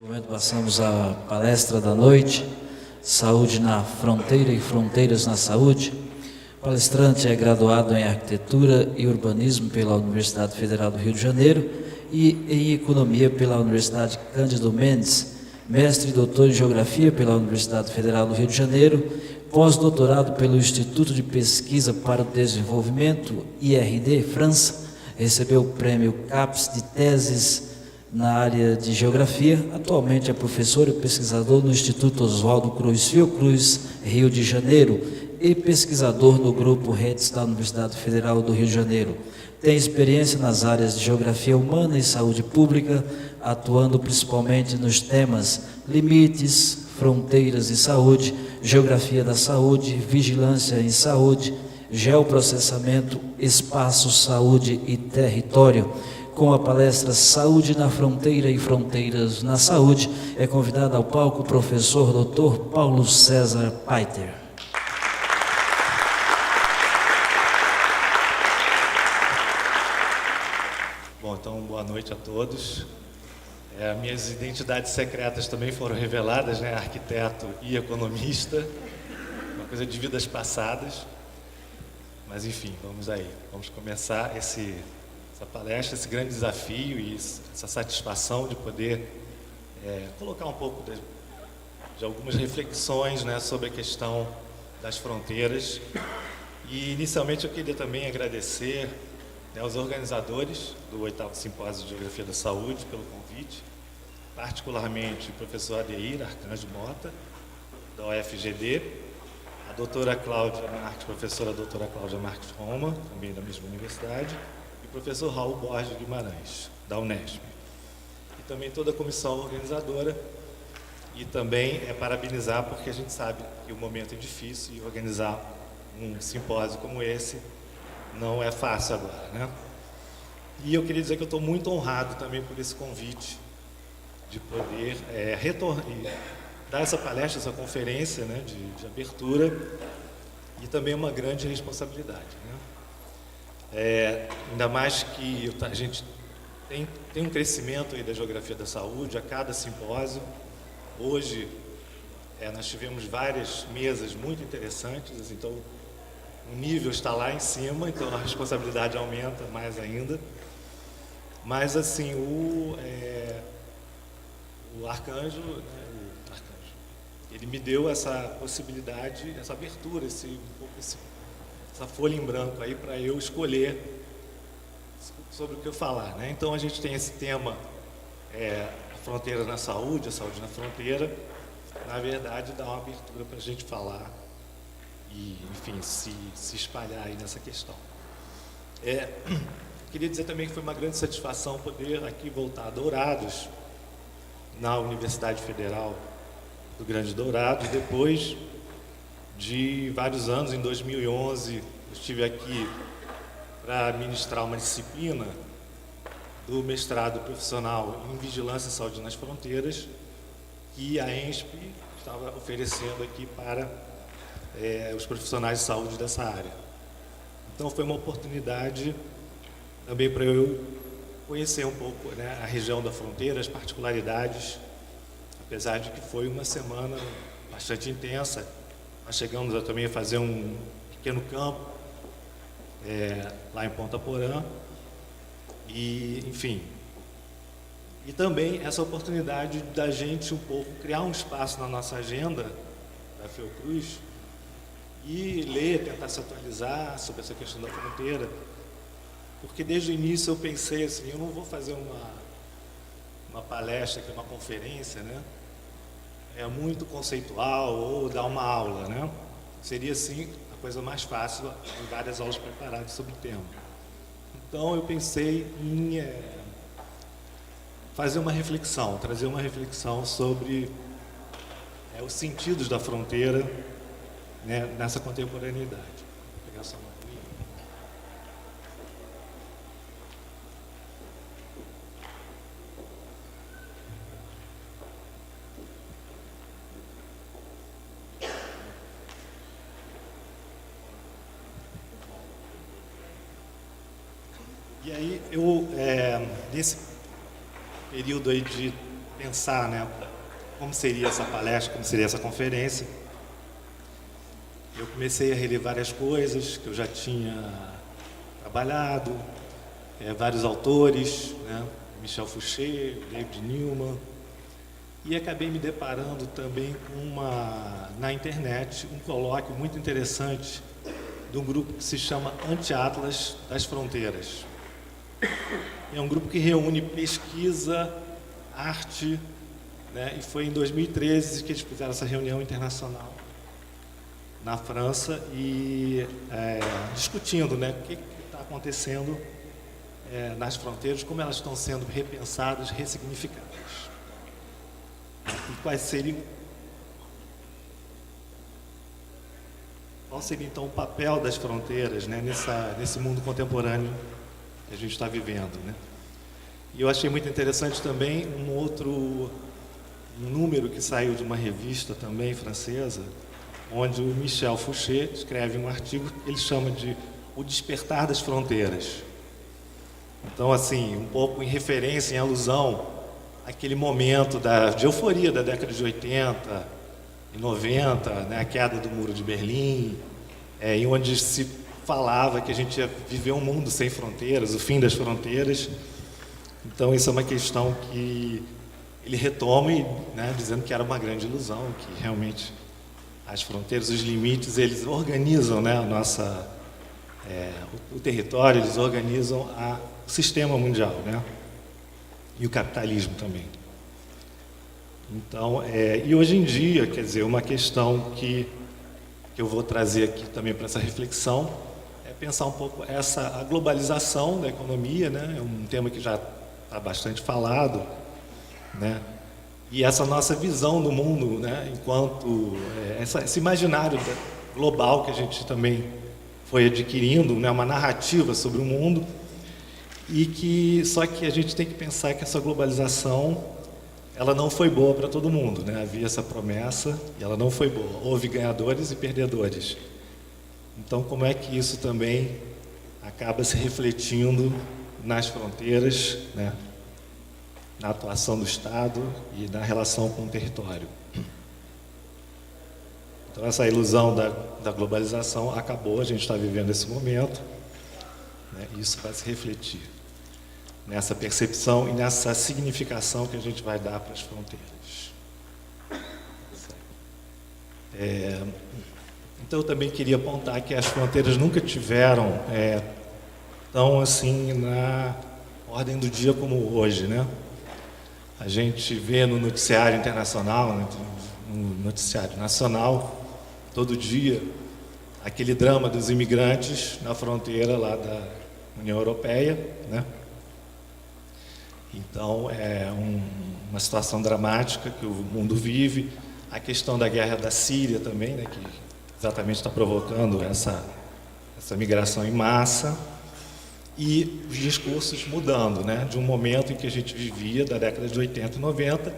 momento passamos à palestra da noite, Saúde na Fronteira e Fronteiras na Saúde. O palestrante é graduado em Arquitetura e Urbanismo pela Universidade Federal do Rio de Janeiro e em Economia pela Universidade Cândido Mendes, mestre e doutor em Geografia pela Universidade Federal do Rio de Janeiro, pós-doutorado pelo Instituto de Pesquisa para o Desenvolvimento, IRD, França, recebeu o prêmio CAPES de teses na área de Geografia. Atualmente é professor e pesquisador no Instituto Oswaldo Cruz Fiocruz, Rio de Janeiro, e pesquisador no Grupo Redes da Universidade Federal do Rio de Janeiro. Tem experiência nas áreas de Geografia Humana e Saúde Pública, atuando principalmente nos temas limites, fronteiras e saúde, geografia da saúde, vigilância em saúde, geoprocessamento, espaço, saúde e território. Com a palestra Saúde na Fronteira e Fronteiras na Saúde, é convidado ao palco o professor Dr. Paulo César Paiter. Bom, então, boa noite a todos. Minhas identidades secretas também foram reveladas, né? Arquiteto e economista, uma coisa de vidas passadas. Mas, enfim, vamos aí. Vamos começar essa palestra, esse grande desafio e essa satisfação de poder colocar um pouco de algumas reflexões, né, sobre a questão das fronteiras. E, inicialmente, eu queria também agradecer, né, aos organizadores do 8º Simpósio de Geografia da Saúde pelo convite, particularmente o professor Adeir Arcanjo Mota, da UFGD, a doutora Cláudia Marques, professora doutora Cláudia Marques Roma, também da mesma universidade, professor Raul Borges Guimarães, da Unesp, e também toda a comissão organizadora, e também parabenizar, porque a gente sabe que o momento é difícil e organizar um simpósio como esse não é fácil agora, né? E eu queria dizer que eu estou muito honrado também por esse convite de poder dar essa palestra, essa conferência, né, de abertura, e também uma grande responsabilidade, né? Ainda mais que a gente tem um crescimento aí da geografia da saúde a cada simpósio. Hoje nós tivemos várias mesas muito interessantes, então o nível está lá em cima, então a responsabilidade aumenta mais ainda. Mas assim, o Arcanjo, né, ele me deu essa possibilidade, essa abertura, essa folha em branco aí para eu escolher sobre o que eu falar, né? Então a gente tem esse tema, a fronteira na saúde, a saúde na fronteira. Na verdade, dá uma abertura para a gente falar e, enfim, se espalhar aí nessa questão. Queria dizer também que foi uma grande satisfação poder aqui voltar a Dourados, na Universidade Federal do Grande Dourados, depois de vários anos. Em 2011, eu estive aqui para ministrar uma disciplina do mestrado profissional em Vigilância e Saúde nas Fronteiras, que a ENSP estava oferecendo aqui para os profissionais de saúde dessa área. Então, foi uma oportunidade também para eu conhecer um pouco, né, a região da fronteira, as particularidades, apesar de que foi uma semana bastante intensa. Nós chegamos também a fazer um pequeno campo lá em Ponta Porã, e, enfim, e também essa oportunidade da gente um pouco criar um espaço na nossa agenda da Fiocruz e ler, tentar se atualizar sobre essa questão da fronteira, porque desde o início eu pensei assim, eu não vou fazer uma palestra, aqui, uma conferência, né? Muito conceitual, ou dar uma aula, né? Seria, sim, a coisa mais fácil, em várias aulas preparadas sobre o tema. Então, eu pensei em fazer uma reflexão, trazer uma reflexão sobre os sentidos da fronteira, né, nessa contemporaneidade. Vou pegar essa matéria. E aí, nesse período aí de pensar, né, como seria essa palestra, como seria essa conferência, eu comecei a reler várias coisas que eu já tinha trabalhado, vários autores, né, Michel Fouché, David Newman, e acabei me deparando também com na internet um colóquio muito interessante de um grupo que se chama Anti-Atlas das Fronteiras. É um grupo que reúne pesquisa, arte, né, e foi em 2013 que eles fizeram essa reunião internacional na França e discutindo, né, o que está acontecendo nas fronteiras, como elas estão sendo repensadas, ressignificadas. E qual seria então o papel das fronteiras, né, nesse mundo contemporâneo que a gente está vivendo, né? E eu achei muito interessante também um número que saiu de uma revista também francesa, onde o Michel Fouché escreve um artigo que ele chama de O Despertar das Fronteiras. Então, assim, um pouco em referência, em alusão àquele momento de euforia da década de 80 e 90, né, a queda do Muro de Berlim, em onde se falava que a gente ia viver um mundo sem fronteiras, o fim das fronteiras. Então, isso é uma questão que ele retoma, né, dizendo que era uma grande ilusão, que realmente as fronteiras, os limites, eles organizam, né, o território, eles organizam o sistema mundial, né, e o capitalismo também. Então, e hoje em dia, quer dizer, uma questão que eu vou trazer aqui também para essa reflexão é pensar um pouco a globalização da economia, né, é um tema que já está bastante falado, né, e essa nossa visão do mundo, né, enquanto esse imaginário global que a gente também foi adquirindo, né, uma narrativa sobre o mundo, só que a gente tem que pensar que essa globalização ela não foi boa para todo mundo, né? Havia essa promessa e ela não foi boa. Houve ganhadores e perdedores. Então, como é que isso também acaba se refletindo nas fronteiras, né? Na atuação do Estado e na relação com o território? Então, essa ilusão da globalização acabou, a gente está vivendo esse momento, né? Isso vai se refletir nessa percepção e nessa significação que a gente vai dar para as fronteiras. Então, eu também queria apontar que as fronteiras nunca tiveram tão assim na ordem do dia como hoje, né? A gente vê no noticiário internacional, no noticiário nacional, todo dia, aquele drama dos imigrantes na fronteira lá da União Europeia, né? Então, é uma situação dramática que o mundo vive. A questão da guerra da Síria também, né, que exatamente está provocando essa migração em massa. E os discursos mudando, né, de um momento em que a gente vivia, da década de 80 e 90,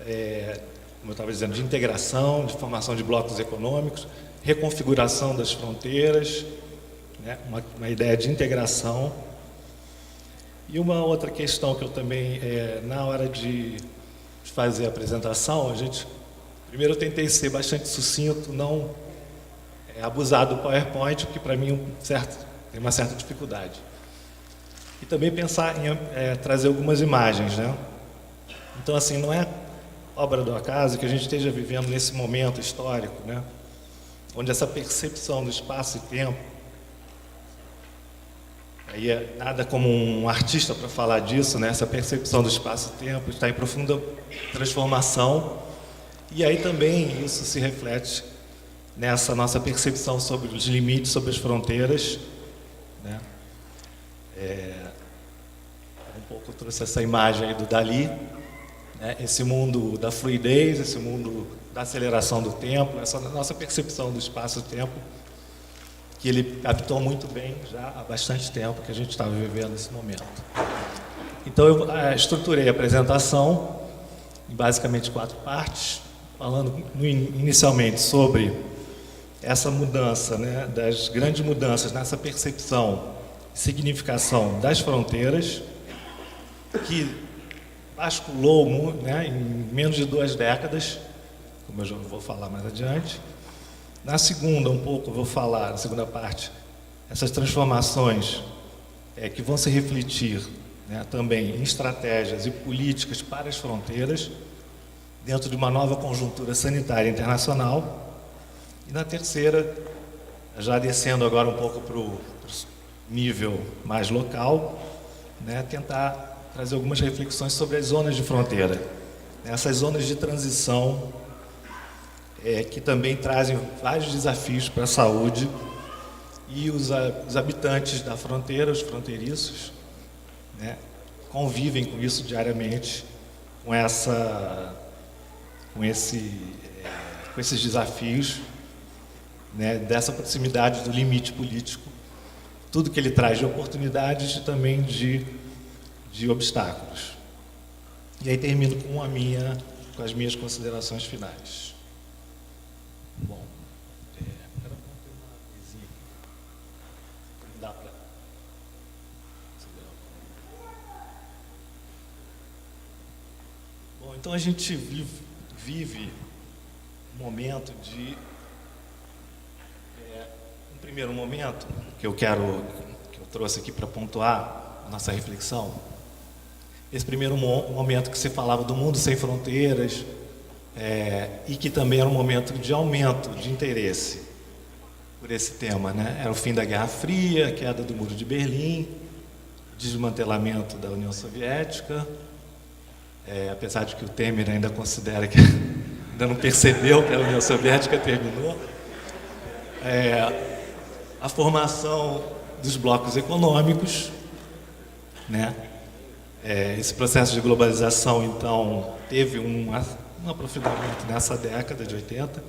como eu estava dizendo, de integração, de formação de blocos econômicos, reconfiguração das fronteiras, né, uma ideia de integração. E uma outra questão que eu também, na hora de fazer a apresentação, primeiro eu tentei ser bastante sucinto, não abusar do PowerPoint, porque para mim tem uma certa dificuldade. E também pensar em trazer algumas imagens, né? Então, assim, não é obra do acaso que a gente esteja vivendo nesse momento histórico, né, onde essa percepção do espaço e tempo, aí nada como um artista para falar disso, né, essa percepção do espaço e tempo está em profunda transformação, e aí também isso se reflete nessa nossa percepção sobre os limites, sobre as fronteiras, né. Um pouco eu trouxe essa imagem aí do Dalí, né, esse mundo da fluidez, esse mundo da aceleração do tempo, essa nossa percepção do espaço e tempo, que ele captou muito bem já há bastante tempo que a gente estava vivendo nesse momento. Então eu estruturei a apresentação em basicamente 4 partes, falando inicialmente sobre essa mudança, né, das grandes mudanças nessa percepção e significação das fronteiras, que basculou, né, em menos de 2 décadas, como eu já vou falar mais adiante. Na segunda, um pouco, eu vou falar, na segunda parte, essas transformações que vão se refletir, né, também em estratégias e políticas para as fronteiras, dentro de uma nova conjuntura sanitária internacional. E na terceira, já descendo agora um pouco para o nível mais local, né, tentar trazer algumas reflexões sobre as zonas de fronteira. Essas zonas de transição que também trazem vários desafios para a saúde, e os habitantes da fronteira, os fronteiriços, né, convivem com isso diariamente, com esses desafios, né, dessa proximidade do limite político, tudo que ele traz de oportunidades e também de obstáculos. E aí termino com as minhas considerações finais. Bom, dá para bom, então a gente vive um momento de um primeiro momento que eu trouxe aqui para pontuar a nossa reflexão. Esse primeiro momento que se falava do mundo sem fronteiras, e que também era um momento de aumento de interesse por esse tema, né? Era o fim da Guerra Fria, a queda do Muro de Berlim, desmantelamento da União Soviética, apesar de que o Temer ainda considera que ainda não percebeu que a União Soviética terminou, a formação dos blocos econômicos, né? Esse processo de globalização, então, teve um aprofundamento nessa década de 80,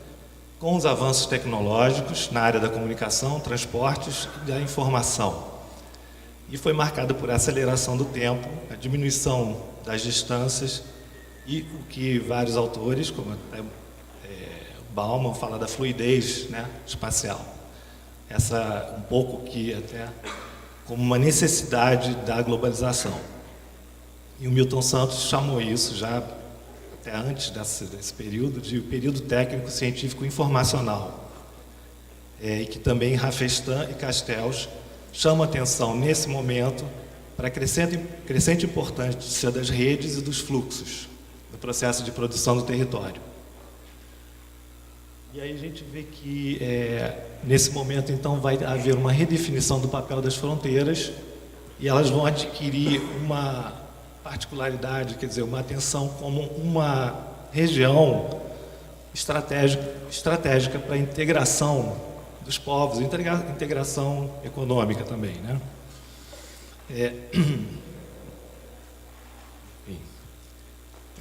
com os avanços tecnológicos na área da comunicação, transportes e da informação. E foi marcado por aceleração do tempo, a diminuição das distâncias e o que vários autores, como até Bauman, fala da fluidez, né, espacial. Um pouco que até como uma necessidade da globalização. E o Milton Santos chamou isso já até antes desse período, de período técnico científico informacional, e que também Rafestan e Castells chamam atenção nesse momento para a crescente importância das redes e dos fluxos no processo de produção do território. E aí a gente vê que nesse momento então vai haver uma redefinição do papel das fronteiras, e elas vão adquirir uma particularidade, quer dizer, uma atenção como uma região estratégica para a integração dos povos, integração econômica também, né?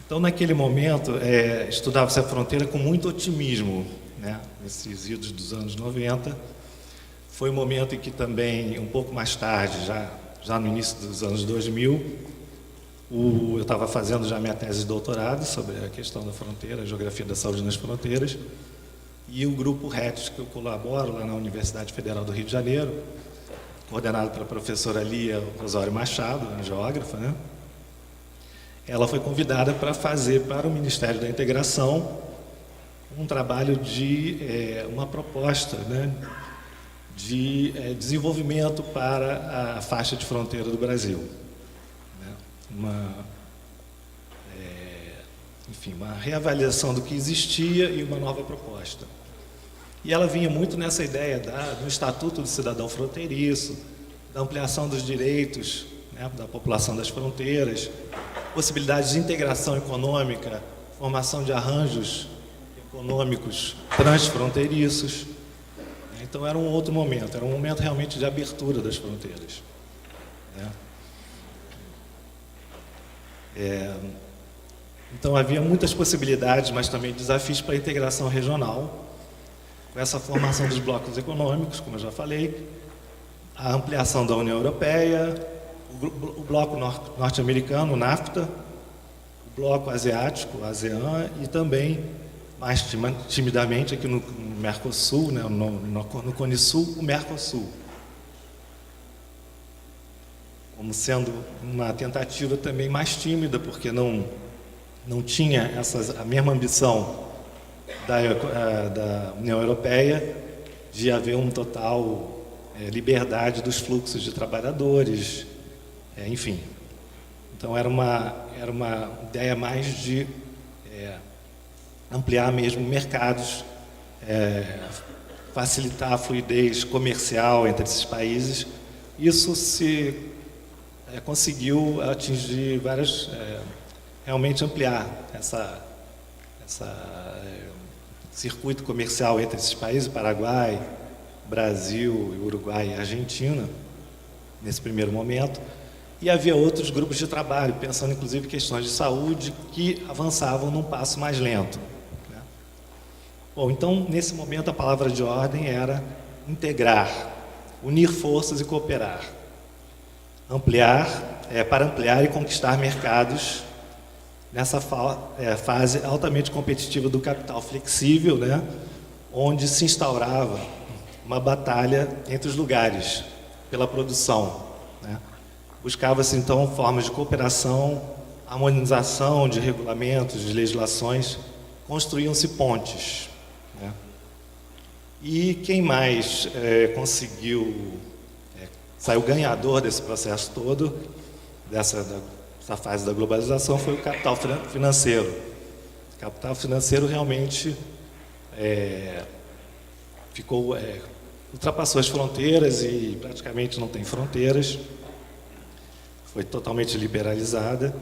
Então, naquele momento, estudava-se a fronteira com muito otimismo, né? Nesses idos dos anos 90. Foi um momento em que também, um pouco mais tarde, já no início dos anos 2000, eu estava fazendo já minha tese de doutorado sobre a questão da fronteira, a geografia da saúde nas fronteiras, e o grupo RETS, que eu colaboro lá na Universidade Federal do Rio de Janeiro, coordenado pela professora Lia Osório Machado, uma geógrafa, né? Ela foi convidada para fazer para o Ministério da Integração um trabalho de uma proposta, né, de desenvolvimento para a faixa de fronteira do Brasil. Uma reavaliação do que existia e uma nova proposta. E ela vinha muito nessa ideia do Estatuto do Cidadão Fronteiriço, da ampliação dos direitos, né, da população das fronteiras, possibilidades de integração econômica, formação de arranjos econômicos transfronteiriços. Então era um outro momento, era um momento realmente de abertura das fronteiras, né? Então havia muitas possibilidades, mas também desafios para a integração regional, com essa formação dos blocos econômicos, como eu já falei, a ampliação da União Europeia, o bloco norte-americano, o NAFTA, o bloco asiático, o ASEAN, e também, mais timidamente, aqui no Mercosul, né, no Cone Sul, o Mercosul, como sendo uma tentativa também mais tímida, porque não tinha a mesma ambição da União Europeia de haver uma total liberdade dos fluxos de trabalhadores, enfim. Então era uma ideia mais de ampliar mesmo mercados, facilitar a fluidez comercial entre esses países. Isso conseguiu atingir realmente ampliar esse circuito comercial entre esses países, Paraguai, Brasil, Uruguai e Argentina, nesse primeiro momento. E havia outros grupos de trabalho, pensando inclusive em questões de saúde, que avançavam num passo mais lento. Bom, então, nesse momento, a palavra de ordem era integrar, unir forças e cooperar. Para ampliar e conquistar mercados nessa fase altamente competitiva do capital flexível, né, onde se instaurava uma batalha entre os lugares pela produção, né. Buscava-se, então, formas de cooperação, harmonização de regulamentos, de legislações, construíam-se pontes. E quem mais saiu ganhador desse processo todo, dessa fase da globalização, foi o capital financeiro. O capital financeiro realmente ultrapassou as fronteiras e praticamente não tem fronteiras, foi totalmente liberalizada.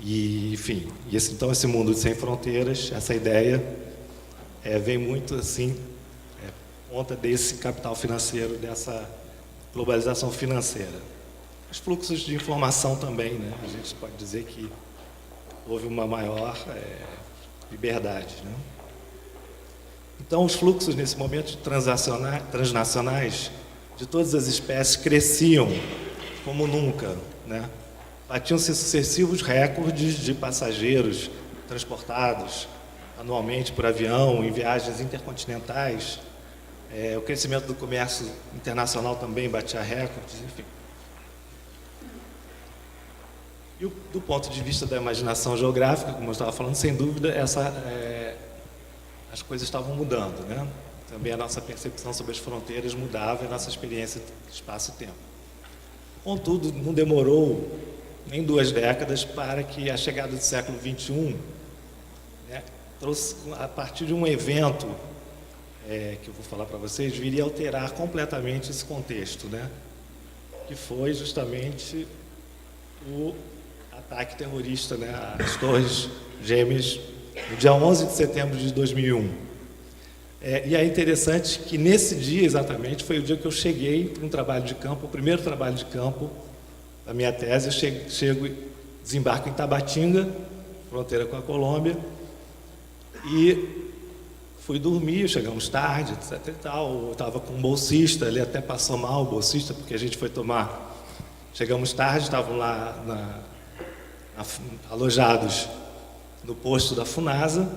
E, enfim, então esse mundo sem fronteiras, essa ideia vem muito assim, conta desse capital financeiro, dessa globalização financeira. Os fluxos de informação também, né? A gente pode dizer que houve uma maior liberdade, né? Então, os fluxos nesse momento transnacionais de todas as espécies cresciam como nunca, né? Batiam-se sucessivos recordes de passageiros transportados anualmente por avião, em viagens intercontinentais. O crescimento do comércio internacional também batia recordes, enfim. E do ponto de vista da imaginação geográfica, como eu estava falando, sem dúvida, as coisas estavam mudando, né? Também a nossa percepção sobre as fronteiras mudava, e a nossa experiência de espaço e tempo. Contudo, não demorou nem 2 décadas para que a chegada do século XXI, né, trouxe, a partir de um evento que eu vou falar para vocês, viria a alterar completamente esse contexto, né? Que foi justamente o ataque terrorista, né, às Torres Gêmeas, no dia 11 de setembro de 2001. E é interessante que nesse dia, exatamente, foi o dia que eu cheguei para um trabalho de campo, o primeiro trabalho de campo da minha tese. Eu desembarco em Tabatinga, fronteira com a Colômbia, e fui dormir, chegamos tarde, etc e tal. Eu estava com um bolsista, ele até passou mal, o bolsista, porque a gente foi tomar... Chegamos tarde, estavam lá alojados no posto da Funasa,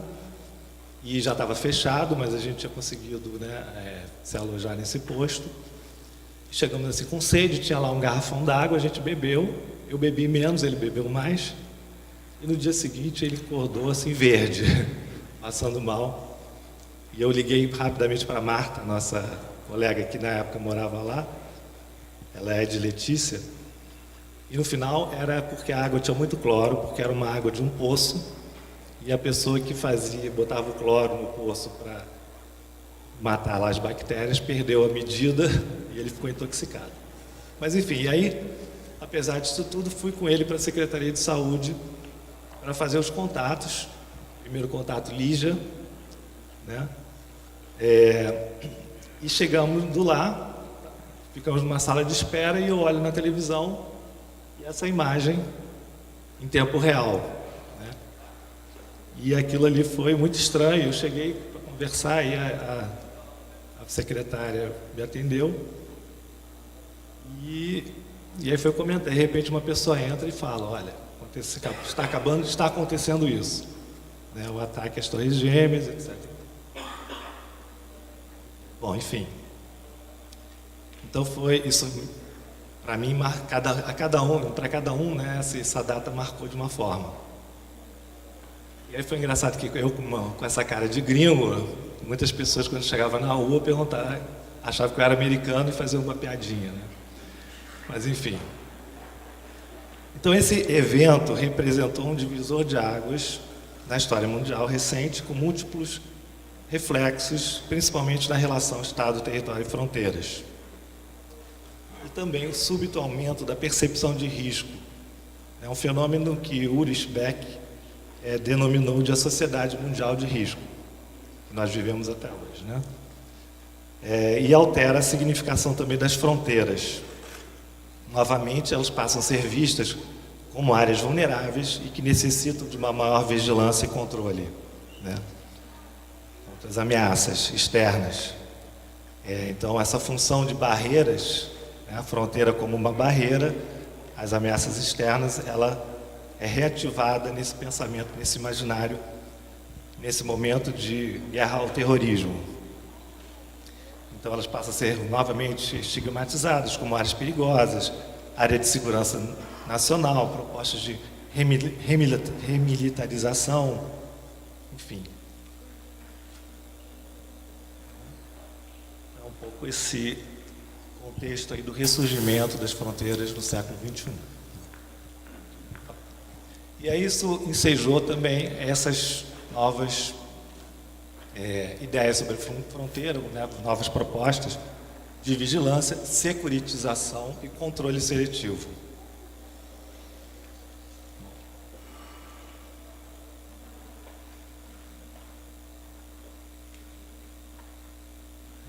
e já estava fechado, mas a gente tinha conseguido, né, se alojar nesse posto. Chegamos assim com sede, tinha lá um garrafão d'água, a gente bebeu, eu bebi menos, ele bebeu mais, e no dia seguinte ele acordou assim verde, passando mal. E eu liguei rapidamente para a Marta, nossa colega que na época morava lá, ela é de Letícia, e no final era porque a água tinha muito cloro, porque era uma água de um poço, e a pessoa que botava o cloro no poço para matar lá as bactérias, perdeu a medida e ele ficou intoxicado. Mas enfim, aí, apesar disso tudo, fui com ele para a Secretaria de Saúde para fazer os contatos. Primeiro contato, Lígia, né? E chegamos do lá, ficamos numa sala de espera e eu olho na televisão e essa imagem em tempo real, né? E aquilo ali foi muito estranho. Eu cheguei para conversar e a secretária me atendeu e aí foi comentar. De repente uma pessoa entra e fala: olha, está acontecendo isso, né? O ataque às Torres Gêmeas, etc. Bom, enfim. Então isso para mim, para cada um, né, essa data marcou de uma forma. E aí foi engraçado que eu, com essa cara de gringo, muitas pessoas, quando chegavam na rua, achavam que eu era americano e faziam uma piadinha, né? Mas, enfim. Então, esse evento representou um divisor de águas na história mundial recente, com múltiplos reflexos, principalmente na relação Estado, território e fronteiras. E também o súbito aumento da percepção de risco. É um fenômeno que Ulrich Beck denominou de a sociedade mundial de risco, que nós vivemos até hoje, né? E altera a significação também das fronteiras. Novamente, elas passam a ser vistas como áreas vulneráveis e que necessitam de uma maior vigilância e controle, né? Contra as ameaças externas. Então, essa função de barreiras, né, a fronteira como uma barreira, as ameaças externas, ela é reativada nesse pensamento, nesse imaginário, nesse momento de guerra ao terrorismo. Então, elas passam a ser novamente estigmatizadas como áreas perigosas, área de segurança nacional, propostas de remilitarização, enfim. É um pouco esse contexto aí do ressurgimento das fronteiras no século XXI. E aí isso ensejou também essas novas ideias sobre fronteira, né, novas propostas de vigilância, securitização e controle seletivo.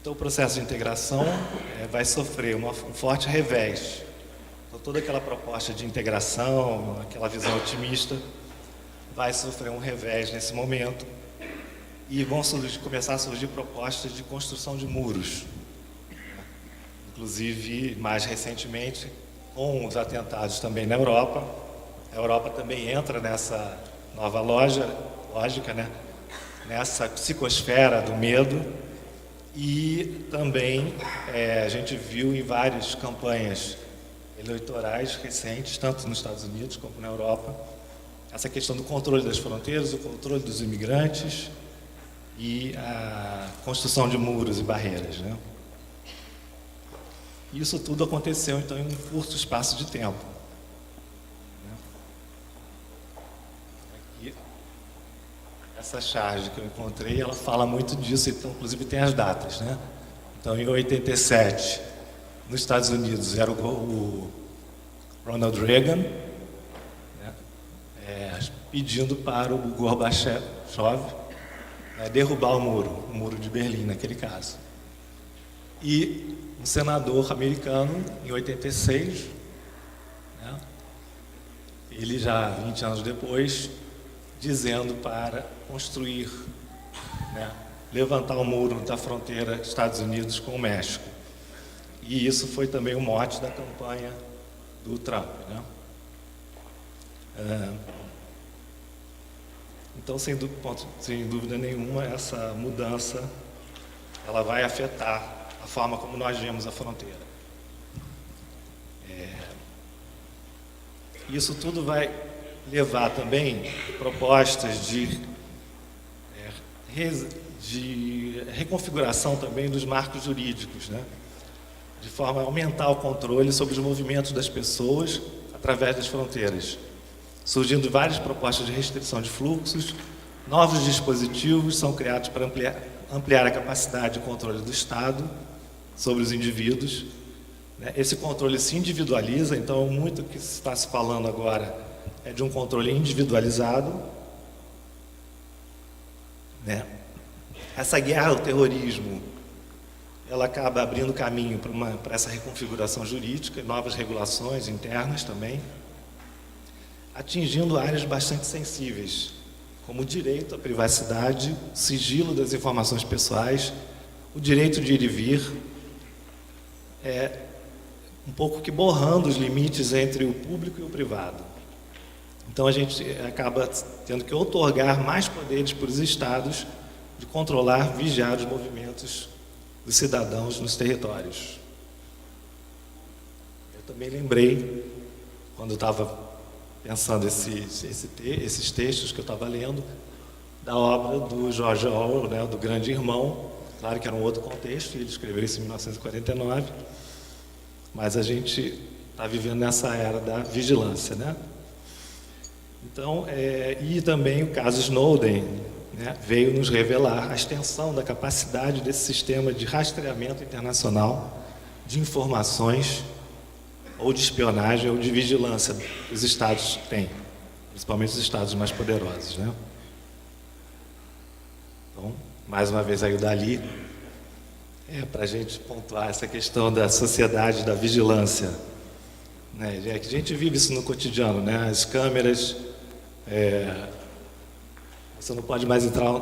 Então, o processo de integração vai sofrer um forte revés. Então, toda aquela proposta de integração, aquela visão otimista, vai sofrer um revés nesse momento e vão começar a surgir propostas de construção de muros. Inclusive, mais recentemente, com os atentados também na Europa, a Europa também entra nessa nova lógica, né? Nessa psicosfera do medo. E também a gente viu em várias campanhas eleitorais recentes, tanto nos Estados Unidos como na Europa, essa questão do controle das fronteiras, o controle dos imigrantes e a construção de muros e barreiras, né? Isso tudo aconteceu, então, em um curto espaço de tempo. Aqui, essa charge que eu encontrei, ela fala muito disso, então, inclusive tem as datas, né? Então, em 87, nos Estados Unidos, era o Ronald Reagan, né, pedindo para o Gorbachev derrubar o muro de Berlim, naquele caso. E um senador americano, em 86, né, ele já 20 anos depois, dizendo para construir, né, levantar o muro da fronteira Estados Unidos com o México. E isso foi também o mote da campanha do Trump, né? Então, sem dúvida nenhuma, essa mudança ela vai afetar a forma como nós vemos a fronteira. Isso tudo vai levar também propostas de reconfiguração também dos marcos jurídicos, né? De forma a aumentar o controle sobre os movimentos das pessoas através das fronteiras, surgindo várias propostas de restrição de fluxos, novos dispositivos são criados para ampliar a capacidade de controle do Estado sobre os indivíduos, né? Esse controle se individualiza, então muito que se está se falando agora é de um controle individualizado, né? Essa guerra ao terrorismo, ela acaba abrindo caminho para essa reconfiguração jurídica, novas regulações internas também, atingindo áreas bastante sensíveis, como o direito à privacidade, o sigilo das informações pessoais, o direito de ir e vir, um pouco que borrando os limites entre o público e o privado. Então a gente acaba tendo que outorgar mais poderes para os estados de controlar, vigiar os movimentos dos cidadãos nos territórios. também lembrei, quando eu estava pensando esses textos que eu estava lendo, da obra do George Orwell, né, do Grande Irmão. Claro que era um outro contexto, ele escreveu isso em 1949, mas a gente está vivendo nessa era da vigilância, né? Então, e também o caso Snowden, né, veio nos revelar a extensão da capacidade desse sistema de rastreamento internacional de informações, ou de espionagem, ou de vigilância que os Estados têm, principalmente os Estados mais poderosos, né? Então, mais uma vez aí o Dalí, para a gente pontuar essa questão da sociedade da vigilância, né? A gente vive isso no cotidiano, né? As câmeras, você não pode mais entrar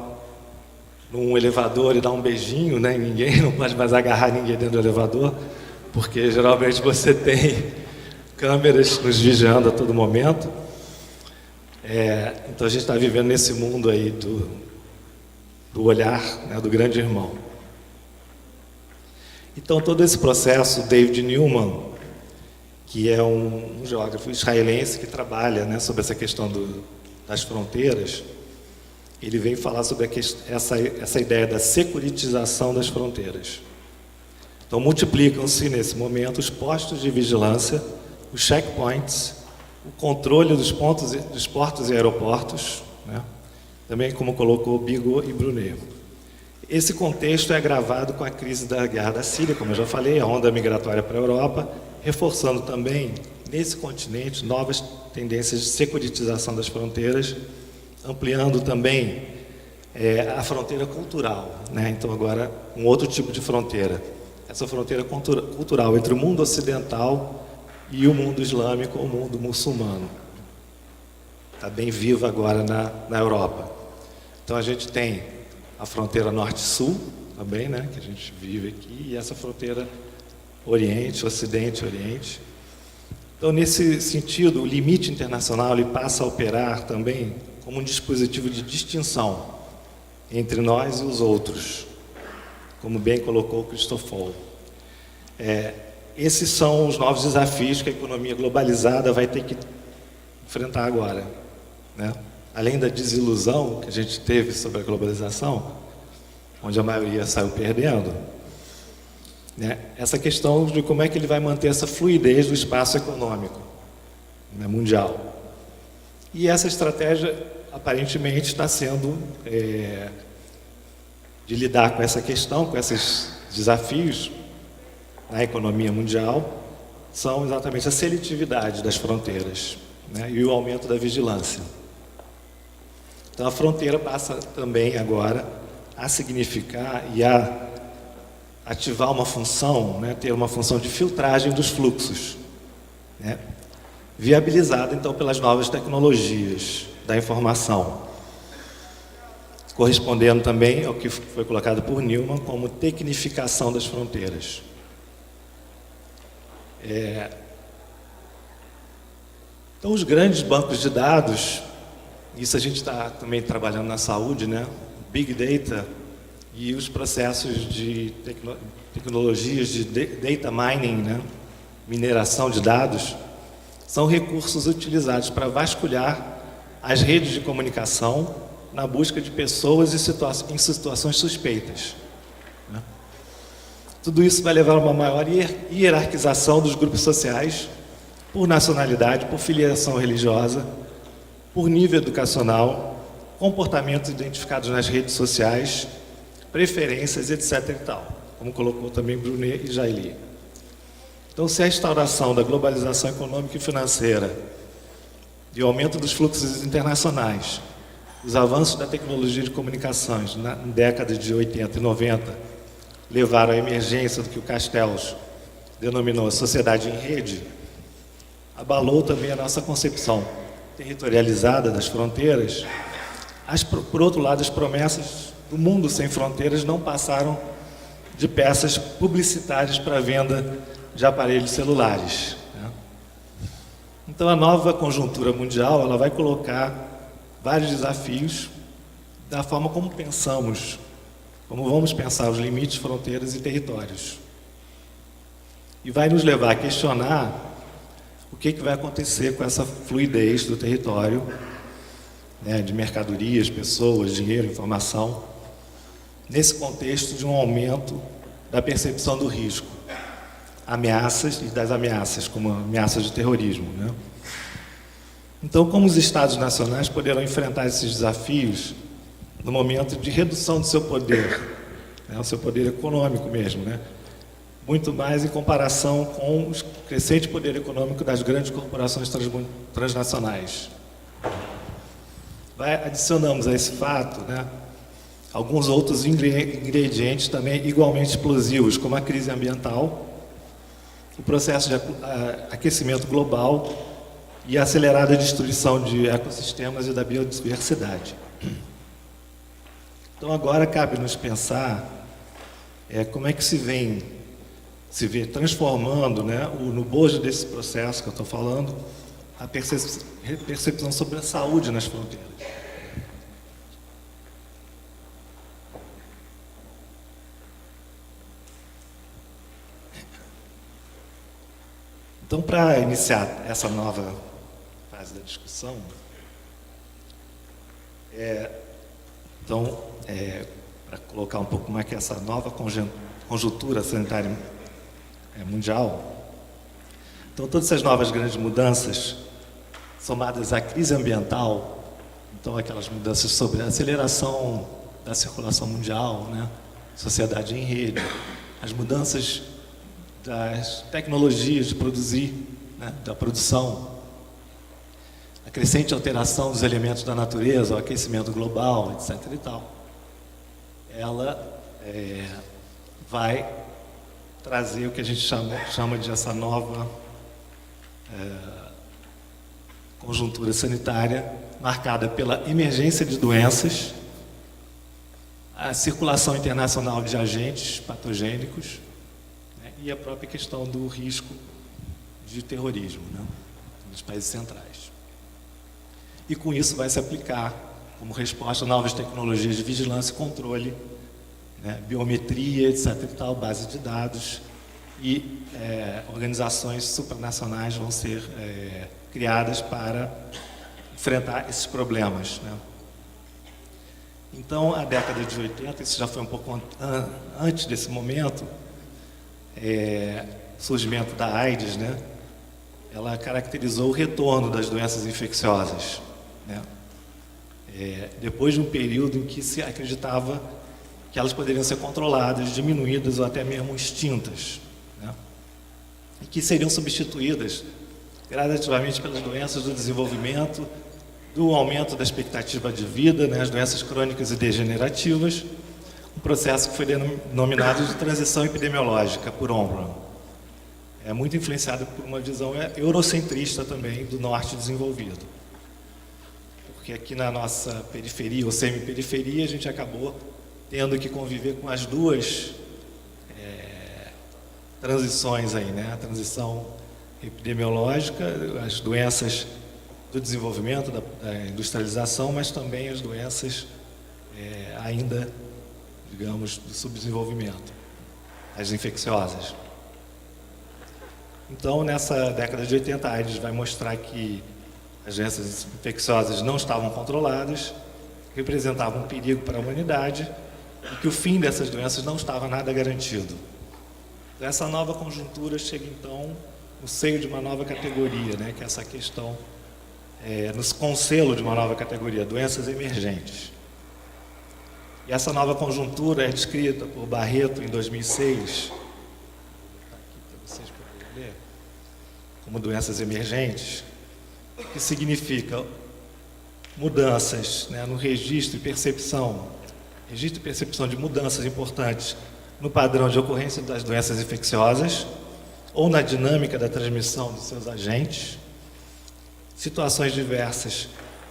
num elevador e dar um beijinho, né? Ninguém não pode mais agarrar ninguém dentro do elevador, porque geralmente você tem câmeras nos vigiando a todo momento. Então a gente está vivendo nesse mundo aí do olhar, né, do Grande Irmão. Então todo esse processo, David Newman, que é um geógrafo israelense que trabalha, né, sobre essa questão das fronteiras, ele vem falar sobre essa ideia da securitização das fronteiras. Então multiplicam-se nesse momento os postos de vigilância, os checkpoints, o controle dos portos e aeroportos, né? Também como colocou Bigot e Brunet. Esse contexto é agravado com a crise da guerra da Síria, como eu já falei, a onda migratória para a Europa, reforçando também, nesse continente, novas tendências de securitização das fronteiras, ampliando também a fronteira cultural, né? Então agora um outro tipo de fronteira, essa fronteira cultural entre o mundo ocidental e o mundo islâmico, o mundo muçulmano. Está bem viva agora na Europa. Então a gente tem a fronteira norte-sul também, né, que a gente vive aqui, e essa fronteira oriente, ocidente, oriente. Então nesse sentido, o limite internacional ele passa a operar também como um dispositivo de distinção entre nós e os outros, como bem colocou Christoffel. Esses são os novos desafios que a economia globalizada vai ter que enfrentar agora, né? Além da desilusão que a gente teve sobre a globalização, onde a maioria saiu perdendo, né? Essa questão de como é que ele vai manter essa fluidez do espaço econômico, né, mundial. E essa estratégia, aparentemente, está sendo de lidar com essa questão, com esses desafios na economia mundial, são exatamente a seletividade das fronteiras, né, e o aumento da vigilância. Então a fronteira passa também agora a significar e a ativar uma função, né, ter uma função de filtragem dos fluxos, né, viabilizada então pelas novas tecnologias da informação, correspondendo também ao que foi colocado por Newman como tecnificação das fronteiras. Então os grandes bancos de dados, isso a gente está também trabalhando na saúde, né? Big Data e os processos de tecnologias de data mining, né? Mineração de dados, são recursos utilizados para vasculhar as redes de comunicação na busca de pessoas em situações suspeitas, né? Tudo isso vai levar a uma maior hierarquização dos grupos sociais por nacionalidade, por filiação religiosa, por nível educacional, comportamentos identificados nas redes sociais, preferências, etc. e tal, como colocou também Brunet e Jaili. Então, se a instauração da globalização econômica e financeira e o aumento dos fluxos internacionais, os avanços da tecnologia de comunicações na década de 80 e 90 levaram à emergência do que o Castells denominou a sociedade em rede, abalou também a nossa concepção territorializada das fronteiras. Por outro lado, as promessas do mundo sem fronteiras não passaram de peças publicitárias para venda de aparelhos celulares, né? Então, a nova conjuntura mundial ela vai colocar vários desafios da forma como pensamos, como vamos pensar os limites, fronteiras e territórios. E vai nos levar a questionar o que vai acontecer com essa fluidez do território, né, de mercadorias, pessoas, dinheiro, informação, nesse contexto de um aumento da percepção do risco, ameaças e das ameaças, como ameaças de terrorismo, né? Então, como os Estados nacionais poderão enfrentar esses desafios no momento de redução do seu poder, né, o seu poder econômico mesmo, né? Muito mais em comparação com o crescente poder econômico das grandes corporações transnacionais. Adicionamos a esse fato, né, alguns outros ingredientes também igualmente explosivos, como a crise ambiental, o processo de aquecimento global e a acelerada destruição de ecossistemas e da biodiversidade. Então agora cabe-nos pensar como é que se vê transformando, né, no bojo desse processo que eu estou falando, a percepção sobre a saúde nas fronteiras. Então, para iniciar essa nova fase da discussão, para colocar um pouco mais que essa nova conjuntura sanitária mundial, então todas essas novas grandes mudanças, somadas à crise ambiental, então aquelas mudanças sobre a aceleração da circulação mundial, né, sociedade em rede, as mudanças das tecnologias de produzir, né, da produção, a crescente alteração dos elementos da natureza, o aquecimento global, etc. e tal, ela vai trazer o que a gente chama de essa nova conjuntura sanitária, marcada pela emergência de doenças, a circulação internacional de agentes patogênicos, né, e a própria questão do risco de terrorismo, né, nos países centrais. E com isso vai se aplicar, como resposta, novas tecnologias de vigilância e controle, né, biometria, etc. e tal, base de dados, e organizações supranacionais vão ser criadas para enfrentar esses problemas, né. Então, a década de 80, isso já foi um pouco antes desse momento, surgimento da AIDS, né, ela caracterizou o retorno das doenças infecciosas, né, depois de um período em que se acreditava que elas poderiam ser controladas, diminuídas ou até mesmo extintas, né, e que seriam substituídas gradativamente pelas doenças do desenvolvimento, do aumento da expectativa de vida, né, as doenças crônicas e degenerativas, um processo que foi denominado de transição epidemiológica por Omran. É muito influenciado por uma visão eurocentrista também do norte desenvolvido. Porque aqui na nossa periferia ou semi-periferia a gente acabou tendo que conviver com as duas transições aí, né? A transição epidemiológica, as doenças do desenvolvimento, da industrialização, mas também as doenças ainda, digamos, do subdesenvolvimento, as infecciosas. Então, nessa década de 80, a AIDS vai mostrar que as doenças infecciosas não estavam controladas, representavam um perigo para a humanidade e que o fim dessas doenças não estava nada garantido. Então, essa nova conjuntura chega, então, no seio de uma nova categoria, né, que é essa questão, com o selo de uma nova categoria, doenças emergentes. E essa nova conjuntura é descrita por Barreto em 2006, como doenças emergentes, que significa mudanças, né, no registro e percepção de mudanças importantes no padrão de ocorrência das doenças infecciosas ou na dinâmica da transmissão dos seus agentes, situações diversas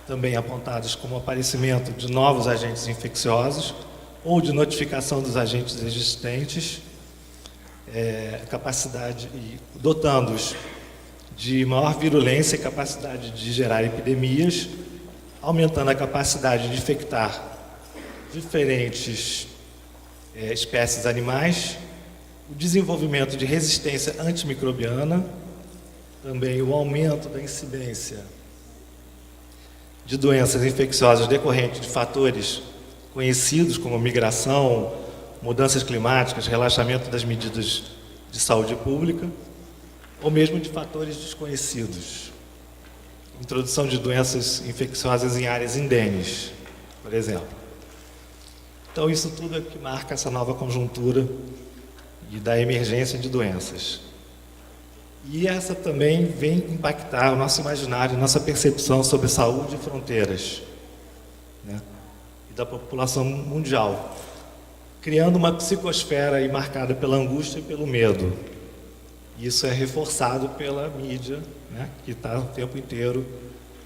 também apontadas como aparecimento de novos agentes infecciosos ou de notificação dos agentes existentes, capacidade e dotando-os de maior virulência e capacidade de gerar epidemias, aumentando a capacidade de infectar diferentes espécies animais, o desenvolvimento de resistência antimicrobiana, também o aumento da incidência de doenças infecciosas decorrentes de fatores conhecidos como migração, mudanças climáticas, relaxamento das medidas de saúde pública, ou mesmo de fatores desconhecidos. Introdução de doenças infecciosas em áreas indêneis, por exemplo. Então, isso tudo é que marca essa nova conjuntura e da emergência de doenças. E essa também vem impactar o nosso imaginário, nossa percepção sobre saúde e fronteiras, né? E da população mundial, criando uma psicosfera aí marcada pela angústia e pelo medo. Isso é reforçado pela mídia, né? Que está o tempo inteiro,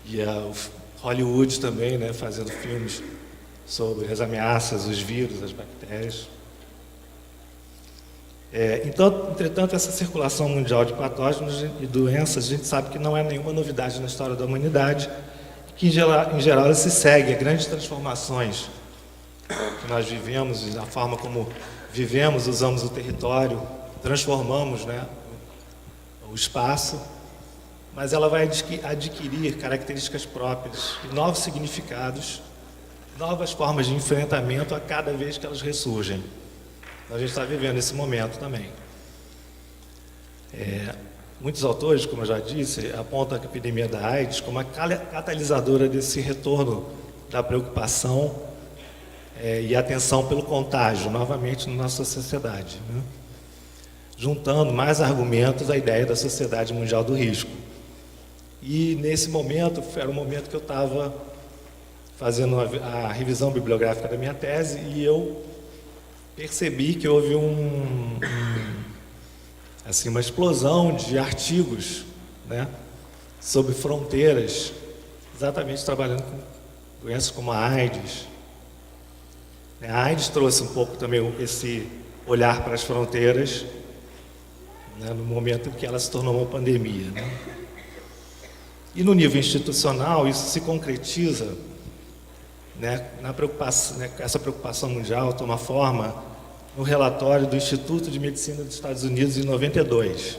e o Hollywood também, né? Fazendo filmes sobre as ameaças, os vírus, as bactérias. Então, entretanto, essa circulação mundial de patógenos e doenças, a gente sabe que não é nenhuma novidade na história da humanidade, que em geral ela se segue a grandes transformações que nós vivemos, a forma como vivemos, usamos o território, transformamos, né, o espaço, mas ela vai adquirir características próprias e novos significados, novas formas de enfrentamento a cada vez que elas ressurgem. A gente está vivendo esse momento também. Muitos autores, como eu já disse, apontam a epidemia da AIDS como a catalisadora desse retorno da preocupação e atenção pelo contágio, novamente, na nossa sociedade, né? Juntando mais argumentos à ideia da Sociedade Mundial do Risco. E, nesse momento, era o momento que eu estava fazendo a revisão bibliográfica da minha tese e eu percebi que houve assim, uma explosão de artigos, né, sobre fronteiras, exatamente trabalhando com doenças como a AIDS. A AIDS trouxe um pouco também esse olhar para as fronteiras, né, no momento em que ela se tornou uma pandemia, né? E no nível institucional, isso se concretiza, né, na preocupação, né, essa preocupação mundial toma forma no relatório do Instituto de Medicina dos Estados Unidos em 92.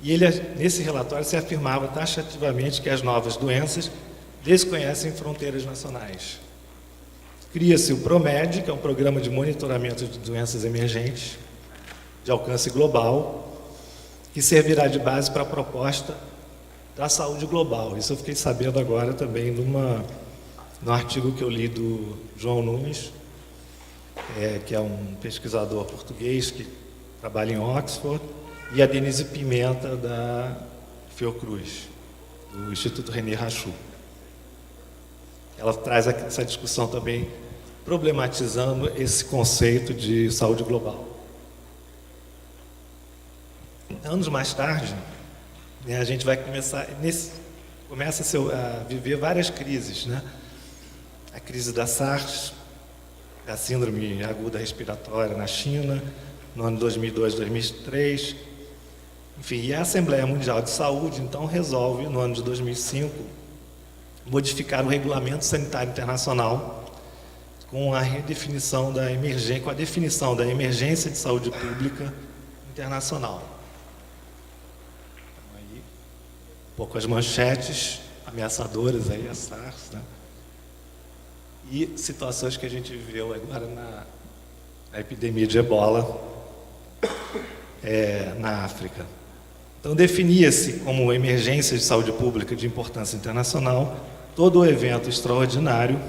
E nesse relatório se afirmava taxativamente que as novas doenças desconhecem fronteiras nacionais. Cria-se o PROMED, que é um programa de monitoramento de doenças emergentes de alcance global, que servirá de base para a proposta da saúde global. Isso eu fiquei sabendo agora também no artigo que eu li do João Nunes, que é um pesquisador português que trabalha em Oxford, e a Denise Pimenta, da Fiocruz, do Instituto René Rachou. Ela traz essa discussão também, problematizando esse conceito de saúde global. Anos mais tarde, né, a gente vai começa a viver várias crises, né? A crise da SARS, a síndrome aguda respiratória na China, no ano 2002, 2003. Enfim, e a Assembleia Mundial de Saúde, então, resolve, no ano de 2005, modificar o Regulamento Sanitário Internacional com a redefinição da emergência, com a definição da emergência de saúde pública internacional. Então, aí, um pouco as manchetes ameaçadoras aí, a SARS, né? E situações que a gente viveu agora na epidemia de ebola na África. Então, definia-se como emergência de saúde pública de importância internacional todo o evento extraordinário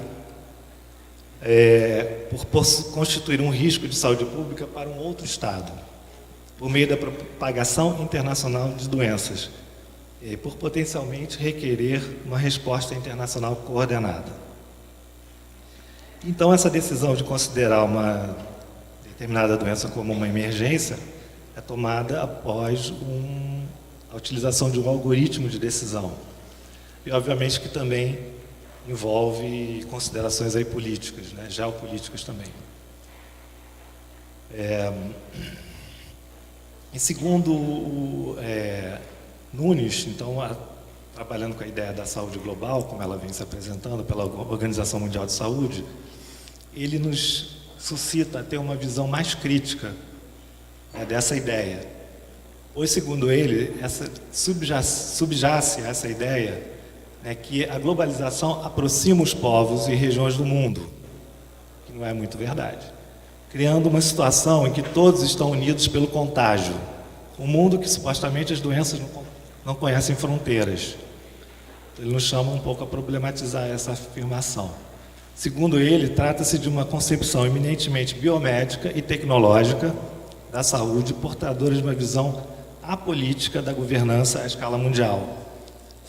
por constituir um risco de saúde pública para um outro Estado, por meio da propagação internacional de doenças, e por potencialmente requerer uma resposta internacional coordenada. Então, essa decisão de considerar uma determinada doença como uma emergência é tomada após a utilização de um algoritmo de decisão. E, obviamente, que também envolve considerações aí políticas, né, geopolíticas também. E segundo Nunes, então, trabalhando com a ideia da saúde global, como ela vem se apresentando pela Organização Mundial de Saúde, ele nos suscita a ter uma visão mais crítica dessa ideia. Pois, segundo ele, subjace essa ideia, né, que a globalização aproxima os povos e regiões do mundo, que não é muito verdade, criando uma situação em que todos estão unidos pelo contágio, um mundo que supostamente as doenças não conhecem fronteiras. Ele nos chama um pouco a problematizar essa afirmação. Segundo ele, trata-se de uma concepção eminentemente biomédica e tecnológica da saúde, portadora de uma visão apolítica da governança à escala mundial,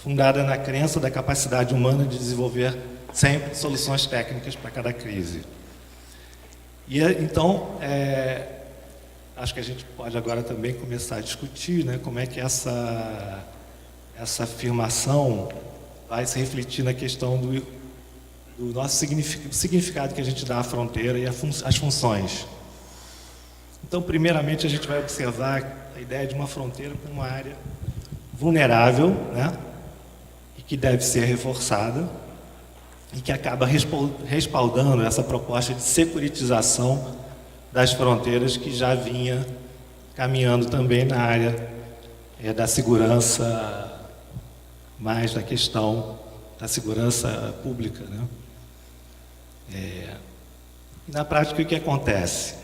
fundada na crença da capacidade humana de desenvolver sempre soluções técnicas para cada crise. E então, acho que a gente pode agora também começar a discutir, né, como é que essa afirmação vai se refletir na questão do nosso significado que a gente dá à fronteira e às funções. Então, primeiramente, a gente vai observar a ideia de uma fronteira como uma área vulnerável, né, e que deve ser reforçada, e que acaba respaldando essa proposta de securitização das fronteiras que já vinha caminhando também na área da segurança, mais da questão da segurança pública, né? E na prática, o que acontece?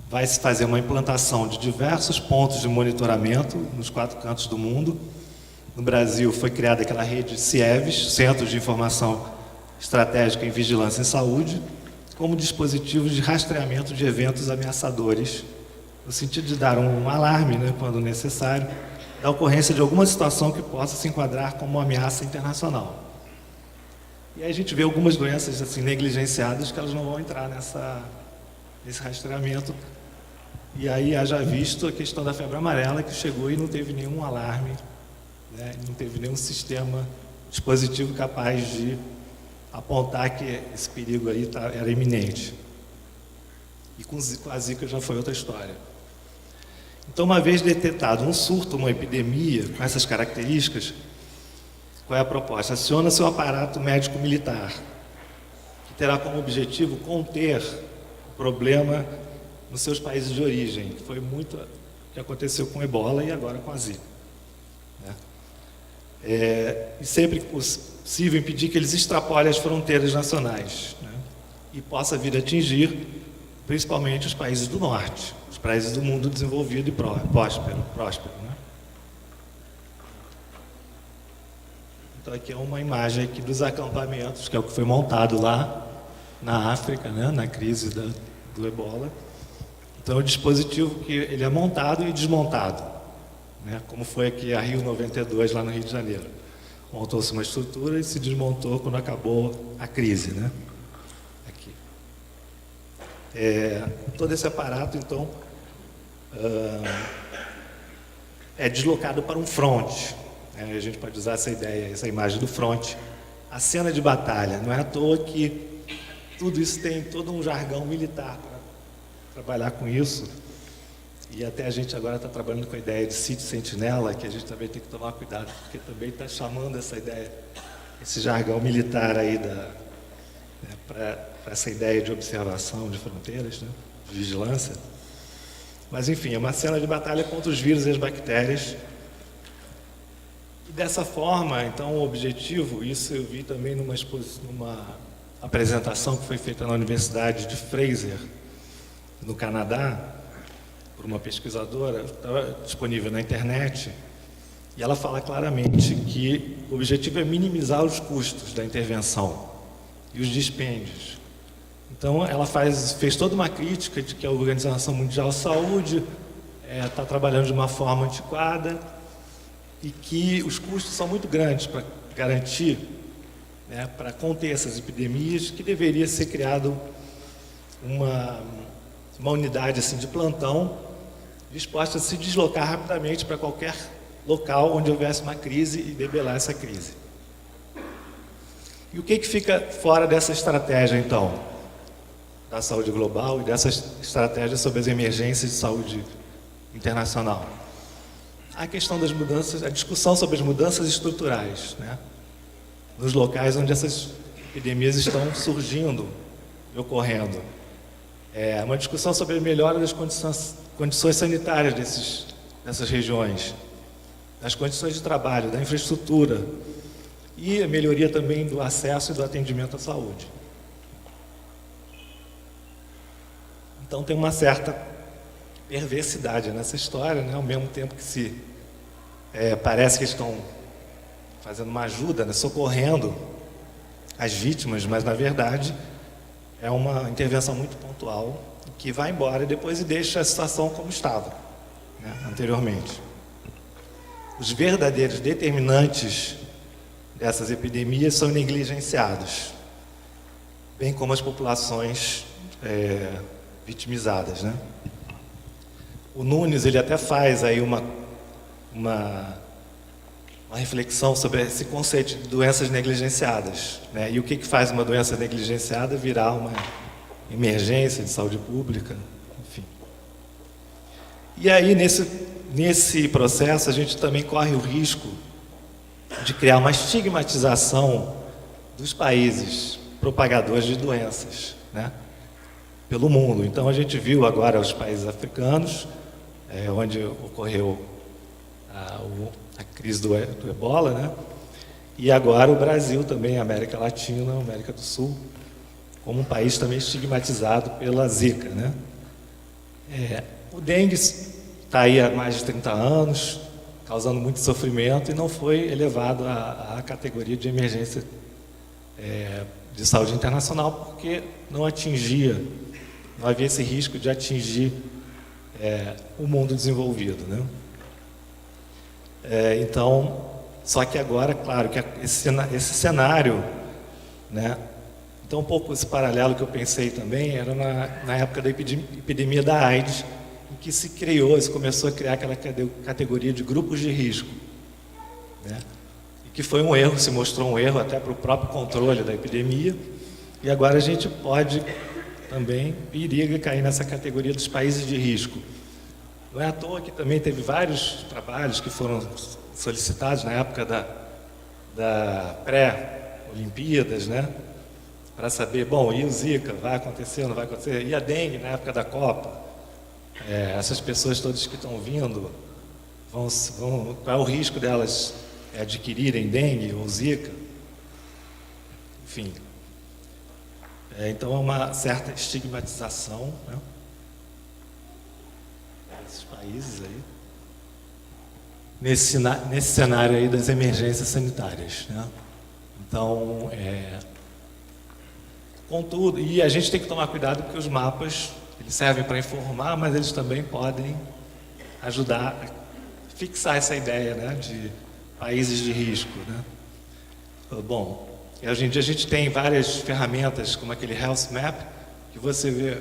Vai se fazer uma implantação de diversos pontos de monitoramento nos 4 cantos do mundo. No Brasil foi criada aquela rede CIEVES, Centros de Informação Estratégica em Vigilância em Saúde, como dispositivos de rastreamento de eventos ameaçadores, no sentido de dar um alarme, né, quando necessário, da ocorrência de alguma situação que possa se enquadrar como uma ameaça internacional. E aí a gente vê algumas doenças assim negligenciadas que elas não vão entrar nesse rastreamento. E aí haja visto a questão da febre amarela, que chegou e não teve nenhum alarme, né, não teve nenhum sistema, dispositivo capaz de apontar que esse perigo aí era iminente. E com a Zika já foi outra história. Então, uma vez detectado um surto, uma epidemia com essas características, qual é a proposta? Aciona-se o aparato médico-militar, que terá como objetivo conter o problema nos seus países de origem, que foi muito o que aconteceu com o Ebola e agora com a Zika, né? E sempre que possível impedir que eles extrapolem as fronteiras nacionais, né? E possa vir a atingir principalmente os países do norte, os países do mundo desenvolvido e próspero, né? Então aqui é uma imagem aqui dos acampamentos, que é o que foi montado lá na África, né, na crise do Ebola. Então é um dispositivo que ele é montado e desmontado, né, como foi aqui a Rio 92 lá no Rio de Janeiro. Montou-se uma estrutura e se desmontou quando acabou a crise, né? Aqui. Todo esse aparato, então, é deslocado para um fronte. A gente pode usar essa ideia, essa imagem do fronte. A cena de batalha. Não é à toa que tudo isso tem todo um jargão militar para trabalhar com isso. E até a gente agora está trabalhando com a ideia de sítio sentinela, que a gente também tem que tomar cuidado, porque também está chamando essa ideia, esse jargão militar aí para essa ideia de observação de fronteiras, né, de vigilância. Mas, enfim, é uma cena de batalha contra os vírus e as bactérias. E dessa forma, então, o objetivo, isso eu vi também numa apresentação que foi feita na Universidade de Fraser, no Canadá, por uma pesquisadora, estava disponível na internet, e ela fala claramente que o objetivo é minimizar os custos da intervenção e os dispêndios. Então, ela fez toda uma crítica de que a Organização Mundial de Saúde está trabalhando de uma forma antiquada e que os custos são muito grandes para garantir, né, para conter essas epidemias, que deveria ser criado uma unidade assim, de plantão disposta a se deslocar rapidamente para qualquer local onde houvesse uma crise e debelar essa crise. E o que fica fora dessa estratégia, então, da saúde global e dessa estratégia sobre as emergências de saúde internacional? A questão das mudanças, a discussão sobre as mudanças estruturais, né, nos locais onde essas epidemias estão surgindo e ocorrendo. É uma discussão sobre a melhora das condições sanitárias dessas regiões, das condições de trabalho, da infraestrutura e a melhoria também do acesso e do atendimento à saúde. Então tem uma certa perversidade nessa história, né? Ao mesmo tempo que parece que estão fazendo uma ajuda, né? Socorrendo as vítimas, mas na verdade é uma intervenção muito pontual que vai embora e depois deixa a situação como estava, né? Anteriormente. Os verdadeiros determinantes dessas epidemias são negligenciados, bem como as populações vitimizadas, né? O Nunes, ele até faz aí uma reflexão sobre esse conceito de doenças negligenciadas, né? E o que faz uma doença negligenciada virar uma emergência de saúde pública, enfim. E aí, nesse processo, a gente também corre o risco de criar uma estigmatização dos países propagadores de doenças, né? Pelo mundo. Então, a gente viu agora os países africanos, onde ocorreu a crise do ebola, né? E agora o Brasil também, a América Latina, a América do Sul, como um país também estigmatizado pela Zika, né? O dengue está aí há mais de 30 anos, causando muito sofrimento e não foi elevado à categoria de emergência de saúde internacional porque não havia esse risco de atingir o mundo desenvolvido, né? Então, só que agora, claro, que esse cenário, né? Então, um pouco esse paralelo que eu pensei também era na época da epidemia da AIDS, em que se começou a criar aquela categoria de grupos de risco, né? E que foi um erro, se mostrou um erro até para o próprio controle da epidemia, e agora a gente pode também periga cair nessa categoria dos países de risco. Não é à toa que também teve vários trabalhos que foram solicitados na época da pré-Olimpíadas, né? Para saber, bom, e o Zika, vai acontecer ou não vai acontecer? E a dengue na época da Copa? Essas pessoas todas que estão vindo, qual é o risco delas adquirirem dengue ou Zika? Enfim. Então é uma certa estigmatização, né? Desses países aí. Nesse cenário aí das emergências sanitárias, né? Então, contudo, e a gente tem que tomar cuidado porque os mapas, eles servem para informar, mas eles também podem ajudar a fixar essa ideia, né, de países de risco, né? Bom, hoje em dia a gente tem várias ferramentas, como aquele Health Map, que você vê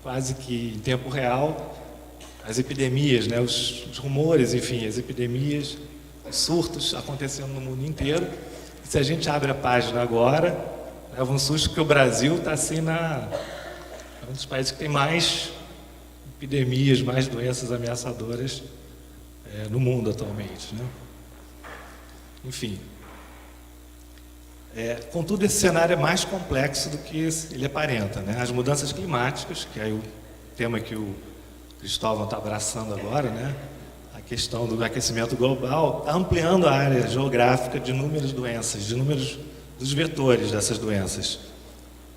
quase que em tempo real as epidemias, né, os rumores, enfim, as epidemias, os surtos acontecendo no mundo inteiro. E se a gente abre a página agora, leva um susto que o Brasil está assim é um dos países que tem mais epidemias, mais doenças ameaçadoras no mundo atualmente, né? Enfim. Contudo, esse cenário é mais complexo do que ele aparenta, né? As mudanças climáticas, que é o tema que o Cristóvão está abraçando agora, né? A questão do aquecimento global está ampliando a área geográfica de inúmeras doenças, de inúmeros dos vetores dessas doenças.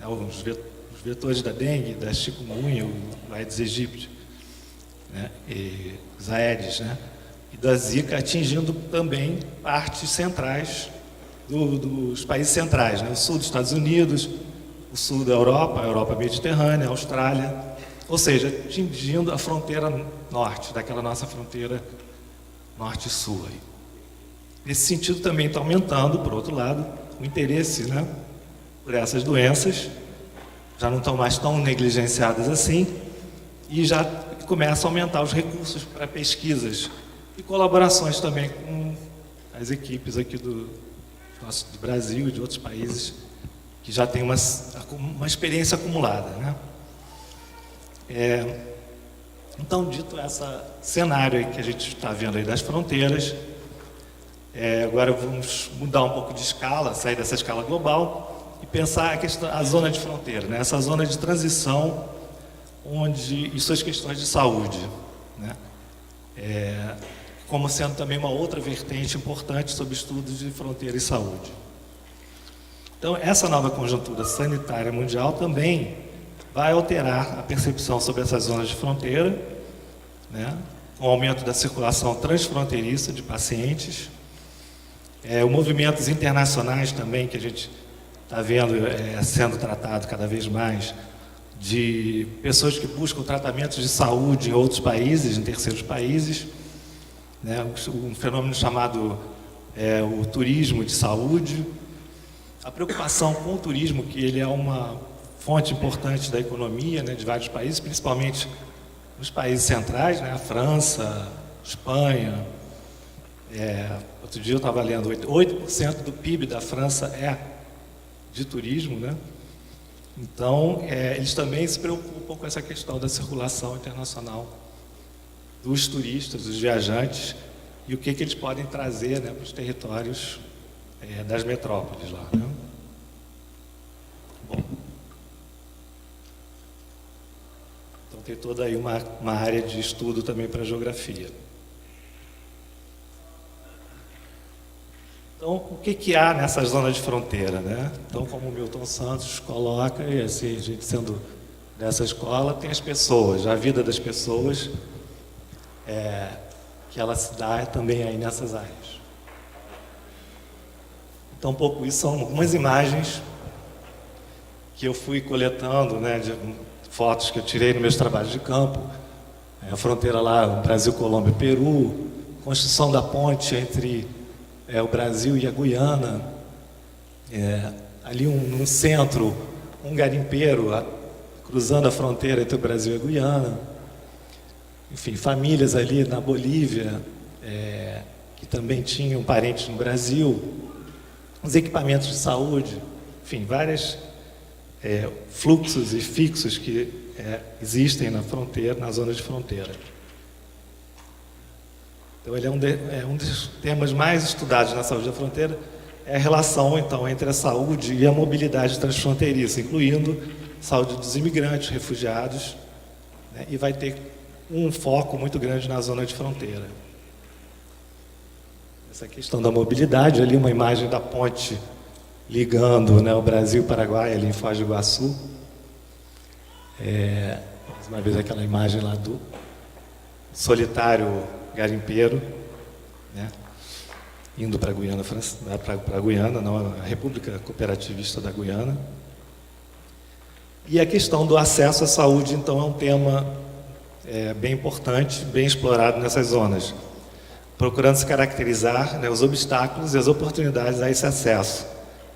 Os vetores da dengue, da chikungunya, o Aedes aegypti, né? E os Aedes, né? E da Zika, atingindo também partes centrais dos países centrais, né? O sul dos Estados Unidos, o sul da Europa, a Europa mediterrânea, a Austrália, ou seja, atingindo a fronteira norte, daquela nossa fronteira norte-sul. Nesse sentido também está aumentando, por outro lado, o interesse, né, por essas doenças, já não estão mais tão negligenciadas assim, e já começa a aumentar os recursos para pesquisas e colaborações também com as equipes aqui do Brasil e de outros países que já têm uma experiência acumulada, né? Então, dito esse cenário aí que a gente está vendo aí das fronteiras, agora vamos mudar um pouco de escala, sair dessa escala global e pensar a zona de fronteira, né? Essa zona de transição e suas questões de saúde, né? como sendo também uma outra vertente importante sobre estudos de fronteira e saúde. Então, essa nova conjuntura sanitária mundial também vai alterar a percepção sobre essas zonas de fronteira, né, com o aumento da circulação transfronteiriça de pacientes, movimentos internacionais também, que a gente está vendo sendo tratado cada vez mais, de pessoas que buscam tratamentos de saúde em outros países, em terceiros países, né, um fenômeno chamado o turismo de saúde, a preocupação com o turismo, que ele é uma fonte importante da economia, né, de vários países, principalmente nos países centrais, né, a França, Espanha. Outro dia eu estava lendo, 8% do PIB da França é de turismo, né? Então, eles também se preocupam com essa questão da circulação internacional dos turistas, dos viajantes, e o que eles podem trazer, né, para os territórios das metrópoles lá, né? Bom, então tem toda aí uma área de estudo também para a geografia. Então, o que há nessa zona de fronteira, né? Então, como o Milton Santos coloca, e assim, a gente sendo dessa escola, tem as pessoas, a vida das pessoas, que ela se dá também aí nessas áreas. Então, um pouco isso são algumas imagens que eu fui coletando, né, de fotos que eu tirei nos meus trabalhos de campo, a fronteira lá, Brasil, Colômbia, Peru, construção da ponte entre o Brasil e a Guiana, ali no centro, um garimpeiro cruzando a fronteira entre o Brasil e a Guiana, enfim, famílias ali na Bolívia, que também tinham parentes no Brasil, os equipamentos de saúde, enfim, vários fluxos e fixos que existem na fronteira, na zona de fronteira. Então, ele é um dos temas mais estudados na saúde da fronteira, é a relação, então, entre a saúde e a mobilidade transfronteiriça, incluindo a saúde dos imigrantes, refugiados, né, e vai ter um foco muito grande na zona de fronteira. Essa questão da mobilidade, ali uma imagem da ponte ligando, né, o Brasil e o Paraguai, ali em Foz do Iguaçu. Mais uma vez aquela imagem lá do solitário garimpeiro, né, indo para a Guiana, para a Guiana, não, a República Cooperativista da Guiana. E a questão do acesso à saúde, então, é um tema bem importante, bem explorado nessas zonas, procurando se caracterizar, né, os obstáculos e as oportunidades a esse acesso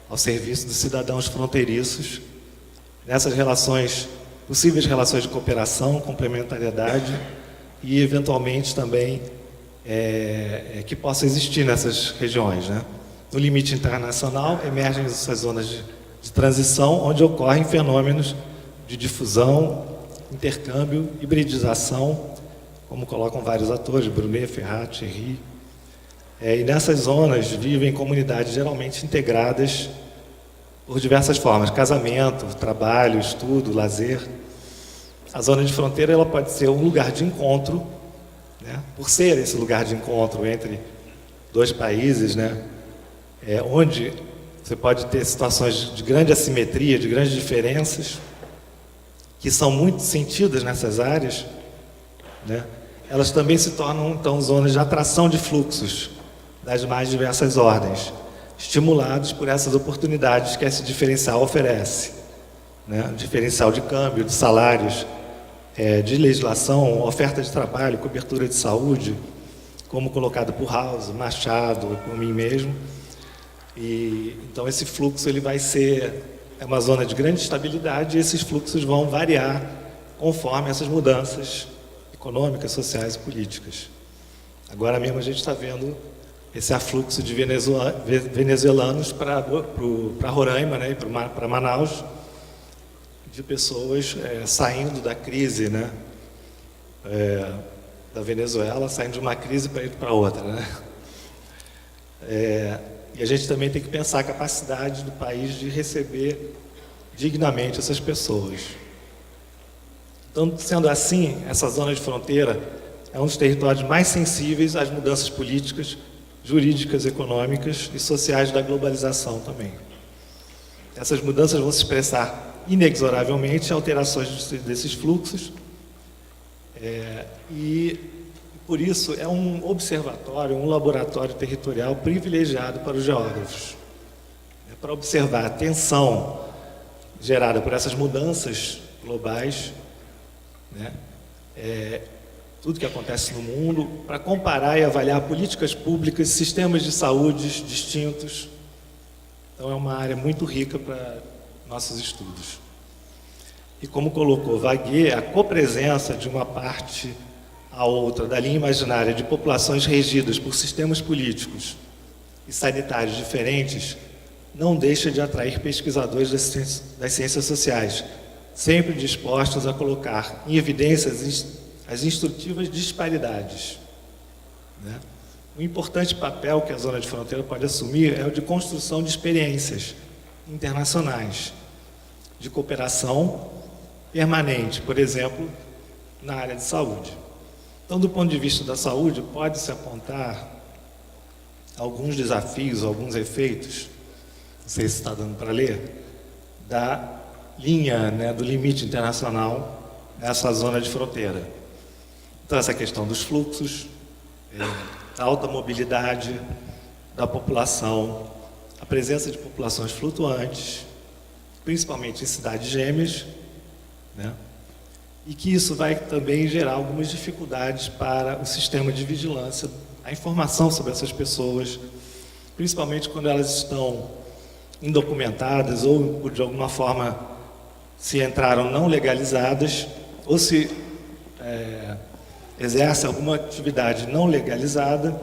ao serviço dos cidadãos fronteiriços, nessas relações, possíveis relações de cooperação, complementariedade e, eventualmente, também que possa existir nessas regiões, né? No limite internacional, emergem essas zonas de transição, onde ocorrem fenômenos de difusão, intercâmbio, hibridização, como colocam vários atores, Brunet, Ferrat, Thierry. E nessas zonas vivem comunidades geralmente integradas por diversas formas, casamento, trabalho, estudo, lazer. A zona de fronteira ela pode ser um lugar de encontro, né, por ser esse lugar de encontro entre dois países, né, onde você pode ter situações de grande assimetria, de grandes diferenças, que são muito sentidas nessas áreas, né, elas também se tornam, então, zonas de atração de fluxos das mais diversas ordens, estimulados por essas oportunidades que esse diferencial oferece, né, diferencial de câmbio, de salários, de legislação, oferta de trabalho, cobertura de saúde, como colocado por House, Machado, por mim mesmo. E então esse fluxo ele vai ser uma zona de grande estabilidade e esses fluxos vão variar conforme essas mudanças econômicas, sociais e políticas. Agora mesmo a gente está vendo esse afluxo de venezuelanos para Roraima, né, e para Manaus, de pessoas saindo da crise, né, da Venezuela, saindo de uma crise para ir para outra, né? E a gente também tem que pensar a capacidade do país de receber dignamente essas pessoas. Então, sendo assim, essa zona de fronteira, é um dos territórios mais sensíveis às mudanças políticas, jurídicas, econômicas e sociais da globalização também. Essas mudanças vão se expressar inexoravelmente em alterações desses fluxos, e por isso é um observatório, um laboratório territorial privilegiado para os geógrafos. Para observar a tensão gerada por essas mudanças globais, né? Tudo que acontece no mundo, para comparar e avaliar políticas públicas, sistemas de saúde distintos. Então é uma área muito rica para nossos estudos. E como colocou Vaguet, a copresença de uma parte à outra da linha imaginária de populações regidas por sistemas políticos e sanitários diferentes não deixa de atrair pesquisadores das ciências sociais, sempre dispostos a colocar em evidência as instrutivas disparidades, né? Um importante papel que a zona de fronteira pode assumir é o de construção de experiências internacionais, de cooperação permanente, por exemplo, na área de saúde. Então, do ponto de vista da saúde, pode-se apontar alguns desafios, alguns efeitos, não sei se está dando para ler, da linha, né, do limite internacional nessa zona de fronteira. Então, essa questão dos fluxos, da alta mobilidade da população, a presença de populações flutuantes, principalmente em cidades gêmeas, né? E que isso vai também gerar algumas dificuldades para o sistema de vigilância, a informação sobre essas pessoas, principalmente quando elas estão indocumentadas ou de alguma forma se entraram não legalizadas ou se exercem alguma atividade não legalizada,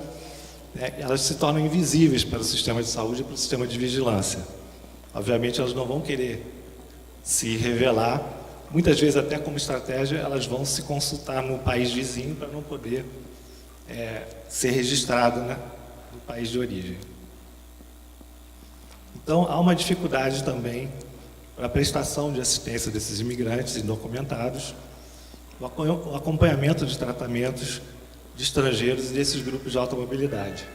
né, elas se tornam invisíveis para o sistema de saúde e para o sistema de vigilância. Obviamente, elas não vão querer se revelar, muitas vezes até como estratégia, elas vão se consultar no país vizinho para não poder ser registrado, né, no país de origem. Então, há uma dificuldade também para a prestação de assistência desses imigrantes indocumentados, o acompanhamento de tratamentos de estrangeiros e desses grupos de alta mobilidade.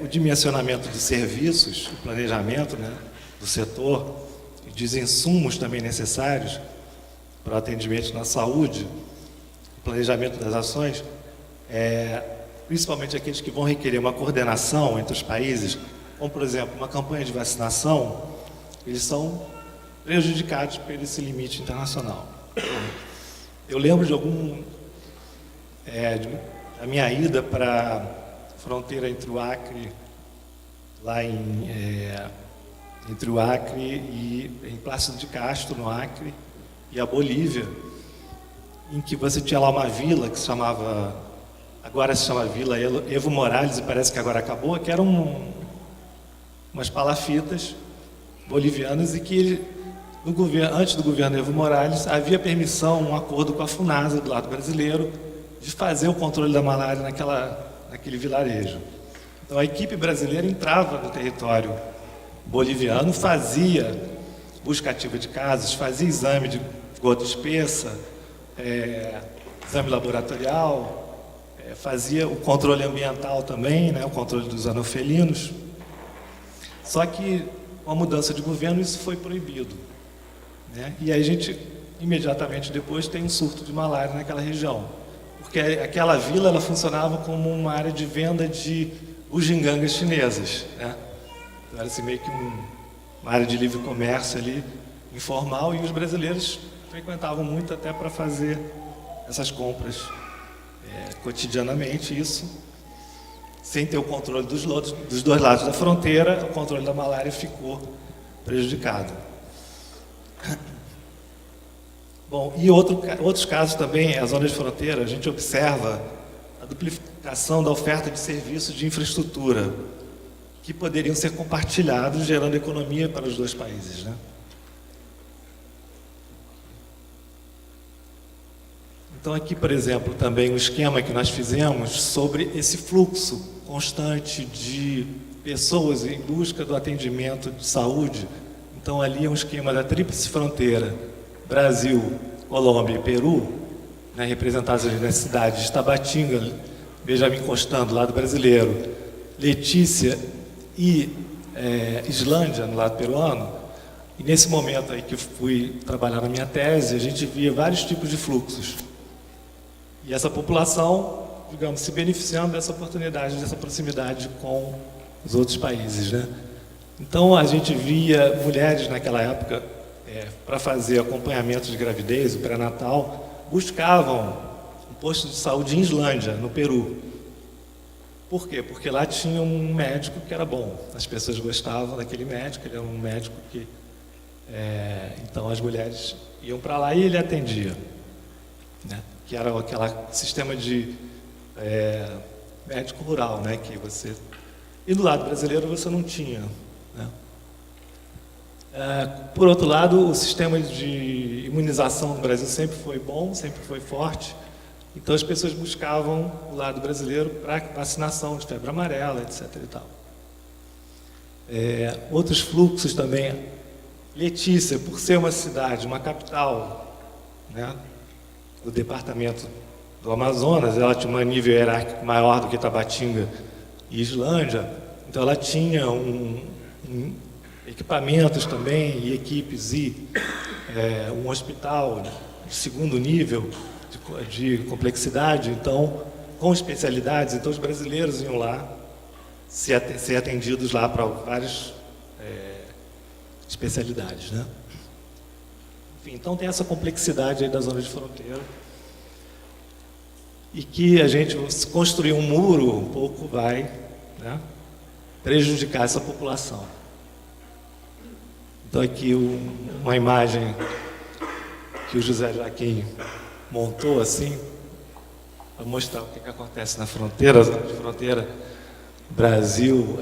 O dimensionamento de serviços, o planejamento, né, do setor, e dos insumos também necessários para o atendimento na saúde, o planejamento das ações, principalmente aqueles que vão requerer uma coordenação entre os países, como, por exemplo, uma campanha de vacinação, eles são prejudicados por esse limite internacional. Eu lembro de da minha ida para a fronteira entre o Acre, entre o Acre e em Plácido de Castro, no Acre, e a Bolívia, em que você tinha lá uma vila que se chamava, agora se chama Vila Evo Morales, e parece que agora acabou, que eram umas palafitas bolivianas e que antes do governo Evo Morales havia permissão, um acordo com a FUNASA do lado brasileiro de fazer o controle da malária naquele vilarejo. Então a equipe brasileira entrava no território boliviano, fazia busca ativa de casos, fazia exame de gota espessa, exame laboratorial, fazia o controle ambiental também, né, o controle dos anofelinos. Só que, com a mudança de governo, isso foi proibido, né? E aí a gente, imediatamente depois, tem um surto de malária naquela região. Porque aquela vila, ela funcionava como uma área de venda de bugigangas chinesas, né? Então, era assim, meio que uma área de livre comércio ali, informal, e os brasileiros frequentavam muito até para fazer essas compras cotidianamente, isso. Sem ter o controle dos dois lados da fronteira, o controle da malária ficou prejudicado. Bom, e outros casos também, a zona de fronteira, a gente observa a duplicação da oferta de serviços de infraestrutura, que poderiam ser compartilhados, gerando economia para os dois países, né? Então aqui, por exemplo, também um esquema que nós fizemos sobre esse fluxo constante de pessoas em busca do atendimento de saúde. Então ali é um esquema da tríplice fronteira, Brasil, Colômbia e Peru, né, representadas nas cidades de Tabatinga, Benjamin Constant, do lado brasileiro, Letícia e Islândia, no lado peruano. E nesse momento aí que eu fui trabalhar na minha tese, a gente via vários tipos de fluxos. E essa população, digamos, se beneficiando dessa oportunidade, dessa proximidade com os outros países, né? Então, a gente via mulheres naquela época, para fazer acompanhamento de gravidez, o pré-natal, buscavam um posto de saúde em Islândia, no Peru. Por quê? Porque lá tinha um médico que era bom. As pessoas gostavam daquele médico, ele era um médico que... então, as mulheres iam para lá e ele atendia, né? Que era aquele sistema de médico rural, né? Que você... E do lado brasileiro você não tinha, né? Por outro lado, o sistema de imunização no Brasil sempre foi bom, sempre foi forte. Então as pessoas buscavam o lado brasileiro para vacinação de febre amarela, etc. e tal. Outros fluxos também. Letícia, por ser uma cidade, uma capital, né, do departamento do Amazonas, ela tinha um nível hierárquico maior do que Tabatinga e Islândia, então ela tinha equipamentos também e equipes e um hospital de segundo nível de complexidade, então com especialidades. Então os brasileiros iam lá ser atendidos lá para várias especialidades, né? Enfim, então tem essa complexidade aí da zona de fronteira e que a gente, se construir um muro, um pouco vai, né, prejudicar essa população. Então aqui uma imagem que o José Joaquim montou assim, para mostrar o que acontece na fronteira, zona de fronteira, Brasil,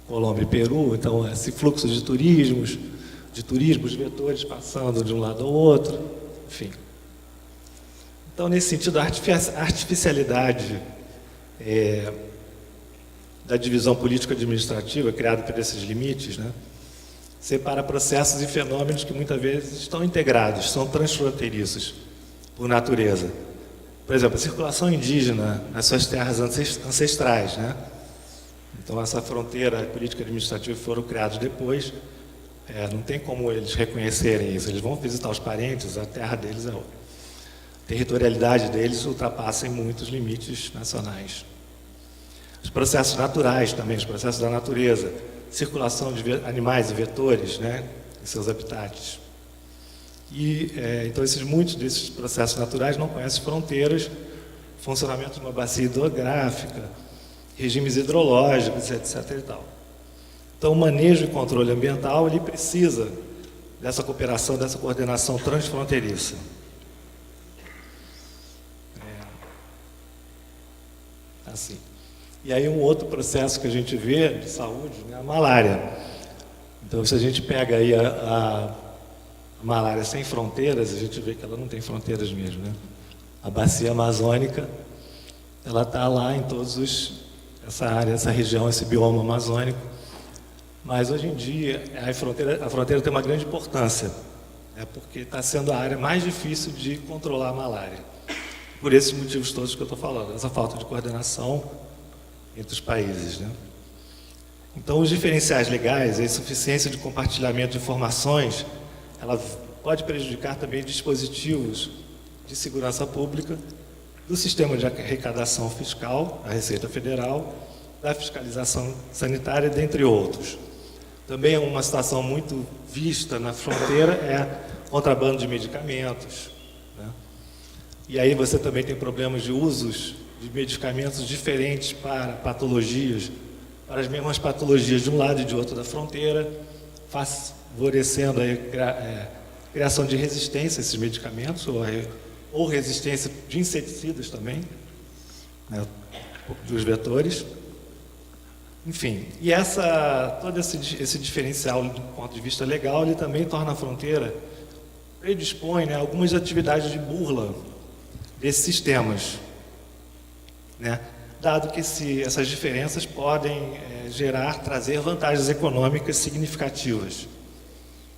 Colômbia e Peru. Então esse fluxo de turismo, os vetores passando de um lado ao outro, enfim. Então, nesse sentido, a artificialidade da divisão político-administrativa, criada por esses limites, né, separa processos e fenômenos que muitas vezes estão integrados, são transfronteiriços por natureza. Por exemplo, a circulação indígena nas suas terras ancestrais, né? Então, essa fronteira política e administrativa foram criados depois, não tem como eles reconhecerem isso. Eles vão visitar os parentes, a terra deles é outra. A territorialidade deles ultrapassa em muitos limites nacionais. Os processos naturais também, os processos da natureza, circulação de animais e vetores, né, em seus habitats. E, então, muitos desses processos naturais não conhecem fronteiras, funcionamento de uma bacia hidrográfica, regimes hidrológicos, etc. e tal. Então, o manejo e controle ambiental, ele precisa dessa cooperação, dessa coordenação transfronteiriça. Assim. E aí um outro processo que a gente vê de saúde, né, a malária. Então, se a gente pega aí a malária sem fronteiras, a gente vê que ela não tem fronteiras mesmo, né? A bacia amazônica, ela está lá em essa área, essa região, esse bioma amazônico. Mas hoje em dia a fronteira tem uma grande importância, porque está sendo a área mais difícil de controlar a malária. Por esses motivos todos que eu estou falando, essa falta de coordenação entre os países, né? Então, os diferenciais legais, a insuficiência de compartilhamento de informações, ela pode prejudicar também dispositivos de segurança pública, do sistema de arrecadação fiscal, a Receita Federal, da fiscalização sanitária, dentre outros. Também uma situação muito vista na fronteira é contrabando de medicamentos, né? E aí você também tem problemas de usos de medicamentos diferentes para patologias, para as mesmas patologias de um lado e de outro da fronteira, favorecendo a criação de resistência a esses medicamentos, ou resistência de inseticidas também, né, dos vetores. Enfim, e todo esse diferencial do ponto de vista legal, ele também torna a fronteira, predispõe, né, algumas atividades de burla desses sistemas, né, dado que essas diferenças podem trazer vantagens econômicas significativas.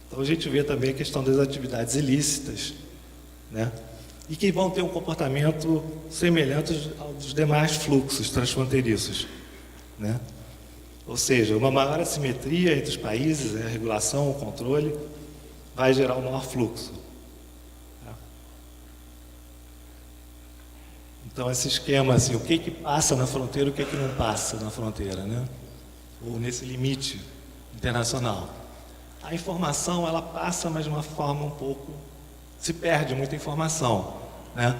Então a gente vê também a questão das atividades ilícitas, né, e que vão ter um comportamento semelhante ao dos demais fluxos transfronteiriços, né? Ou seja, uma maior assimetria entre os países, a regulação, o controle, vai gerar um maior fluxo. Então, esse esquema, assim, o que passa na fronteira, o que não passa na fronteira, né? Ou nesse limite internacional. A informação, ela passa, mas de uma forma um pouco... se perde muita informação, né?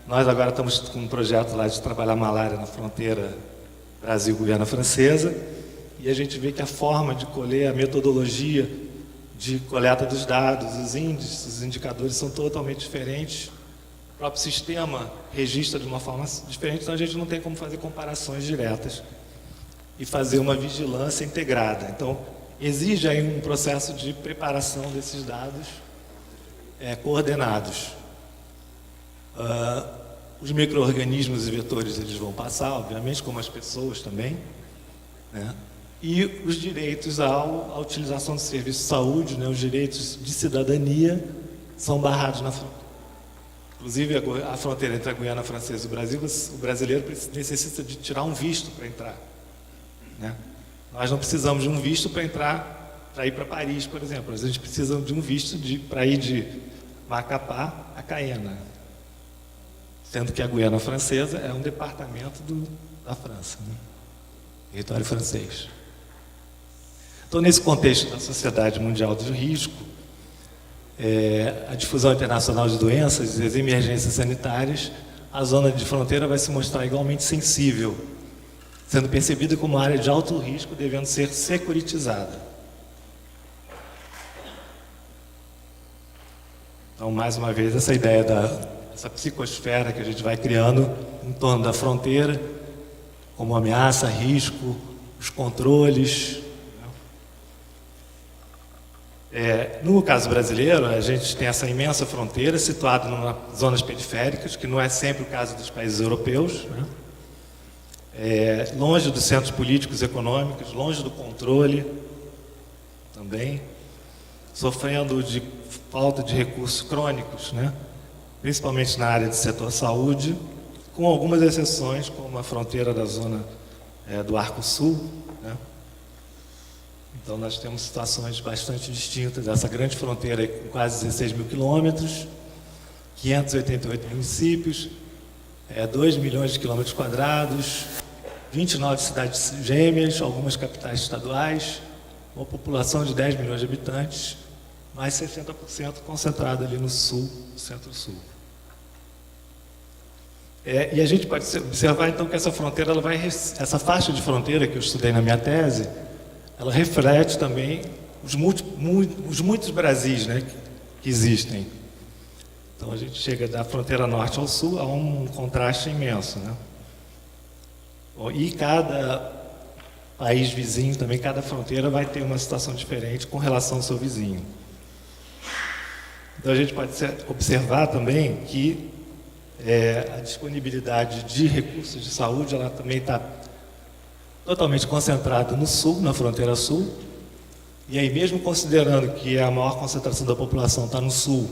Nós agora estamos com um projeto lá de trabalhar malária na fronteira Brasil-Guiana Francesa, e a gente vê que a forma de colher, a metodologia de coleta dos dados, os índices, os indicadores são totalmente diferentes. O próprio sistema registra de uma forma diferente, então a gente não tem como fazer comparações diretas e fazer uma vigilância integrada. Então, exige aí um processo de preparação desses dados coordenados. Os micro-organismos e vetores eles vão passar, obviamente, como as pessoas também, né? E os direitos à utilização do serviço de saúde, né, os direitos de cidadania, são barrados na fronteira. Inclusive, a fronteira entre a Guiana Francesa e o Brasil, o brasileiro necessita de tirar um visto para entrar, né? Nós não precisamos de um visto para entrar, para ir para Paris, por exemplo. A gente precisa de um visto para ir de Macapá a Cayena, sendo que a Guiana Francesa é um departamento da França, né? Território francês. Então, nesse contexto da Sociedade Mundial do Risco, a difusão internacional de doenças e as emergências sanitárias, a zona de fronteira vai se mostrar igualmente sensível, sendo percebida como área de alto risco, devendo ser securitizada. Então, mais uma vez, essa ideia dessa psicosfera que a gente vai criando em torno da fronteira, como ameaça, risco, os controles. No caso brasileiro, a gente tem essa imensa fronteira situada em zonas periféricas, que não é sempre o caso dos países europeus, né? Longe dos centros políticos e econômicos, longe do controle também, sofrendo de falta de recursos crônicos, né? Principalmente na área do setor saúde, com algumas exceções, como a fronteira da zona do Arco Sul, né? Então, nós temos situações bastante distintas. Essa grande fronteira com quase 16 mil quilômetros, 588 municípios, 2 milhões de quilômetros quadrados, 29 cidades gêmeas, algumas capitais estaduais, uma população de 10 milhões de habitantes, mais 60% concentrada ali no sul, no centro-sul. E a gente pode observar, então, que essa fronteira, essa faixa de fronteira que eu estudei na minha tese, ela reflete também os muitos Brasis, né, que existem. Então, a gente chega da fronteira norte ao sul, a um contraste imenso, né? E cada país vizinho também, cada fronteira vai ter uma situação diferente com relação ao seu vizinho. Então, a gente pode observar também que a disponibilidade de recursos de saúde, ela também está totalmente concentrada no sul, na fronteira sul. E aí, mesmo considerando que a maior concentração da população está no sul,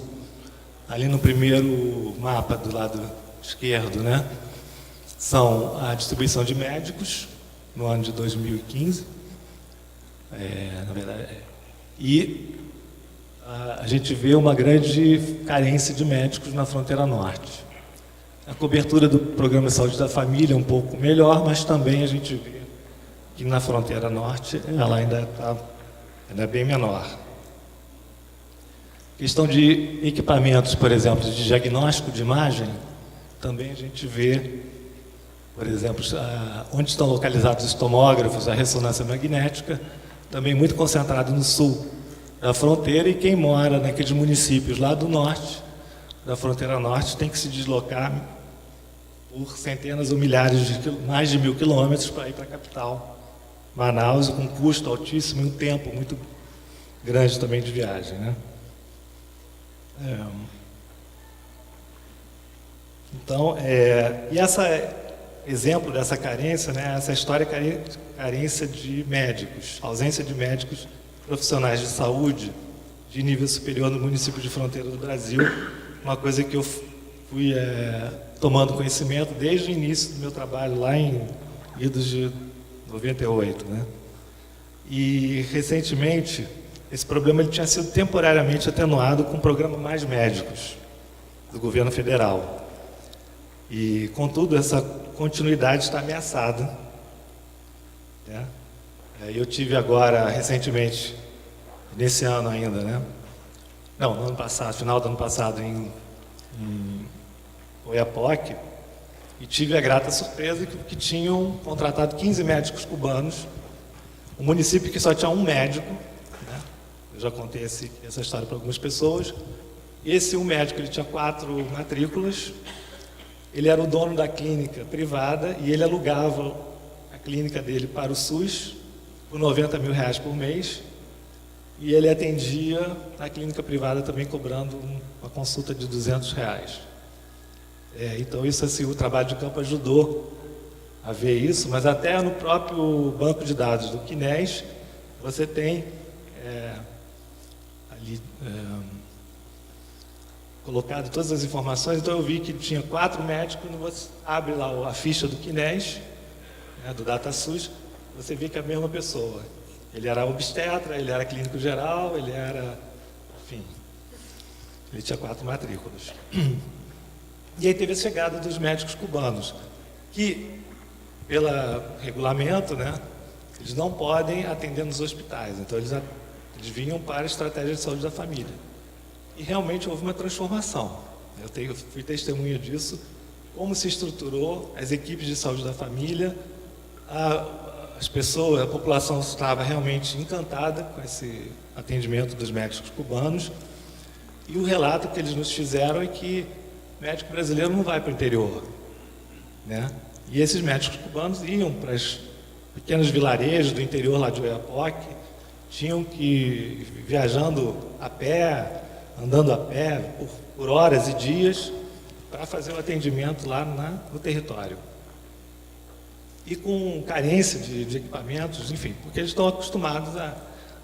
ali no primeiro mapa do lado esquerdo, né, são a distribuição de médicos no ano de 2015, na verdade, e a gente vê uma grande carência de médicos na fronteira norte. A cobertura do Programa de Saúde da Família é um pouco melhor, mas também a gente vê que na fronteira norte ela ainda é bem menor. Questão de equipamentos, por exemplo, de diagnóstico de imagem, também a gente vê, por exemplo, onde estão localizados os tomógrafos, a ressonância magnética, também muito concentrado no sul da fronteira, e quem mora naqueles municípios lá do norte, da fronteira norte, tem que se deslocar por centenas ou milhares mais de 1000 quilômetros para ir para a capital, Manaus, com um custo altíssimo e um tempo muito grande também de viagem, né? Então, e exemplo dessa carência, né, essa história carência de médicos, ausência de médicos profissionais de saúde de nível superior no município de fronteira do Brasil, uma coisa que eu fui tomando conhecimento desde o início do meu trabalho lá em idos de 98, né? E recentemente esse problema ele tinha sido temporariamente atenuado com o programa Mais Médicos do governo federal. E contudo essa continuidade está ameaçada, né? Eu tive agora recentemente, nesse ano ainda, né? Não, no ano passado, final do ano passado, em Oiapoque, e tive a grata surpresa que tinham contratado 15 médicos cubanos, um município que só tinha um médico, né? Eu já contei essa história para algumas pessoas. Esse um médico ele tinha 4 matrículas, ele era o dono da clínica privada e ele alugava a clínica dele para o SUS por R$90 mil por mês, e ele atendia a clínica privada também cobrando uma consulta de R$200. Então isso assim, o trabalho de campo ajudou a ver isso, mas até no próprio banco de dados do CNES você tem ali colocado todas as informações. Então eu vi que tinha 4 médicos, quando você abre lá a ficha do CNES, né, do DataSUS, você vê que é a mesma pessoa. Ele era obstetra, ele era clínico geral, ele era, enfim, ele tinha 4 matrículas. E aí teve a chegada dos médicos cubanos, que, pelo regulamento, né, eles não podem atender nos hospitais, então eles vinham para a estratégia de saúde da família. E realmente houve uma transformação. Eu fui testemunha disso, como se estruturou as equipes de saúde da família, as pessoas, a população estava realmente encantada com esse atendimento dos médicos cubanos, e o relato que eles nos fizeram é que o médico brasileiro não vai para o interior, né? E esses médicos cubanos iam para os pequenos vilarejos do interior lá de Oiapoque, tinham que ir viajando a pé, andando a pé por horas e dias para fazer o atendimento lá no território. E com carência de equipamentos, enfim, porque eles estão acostumados a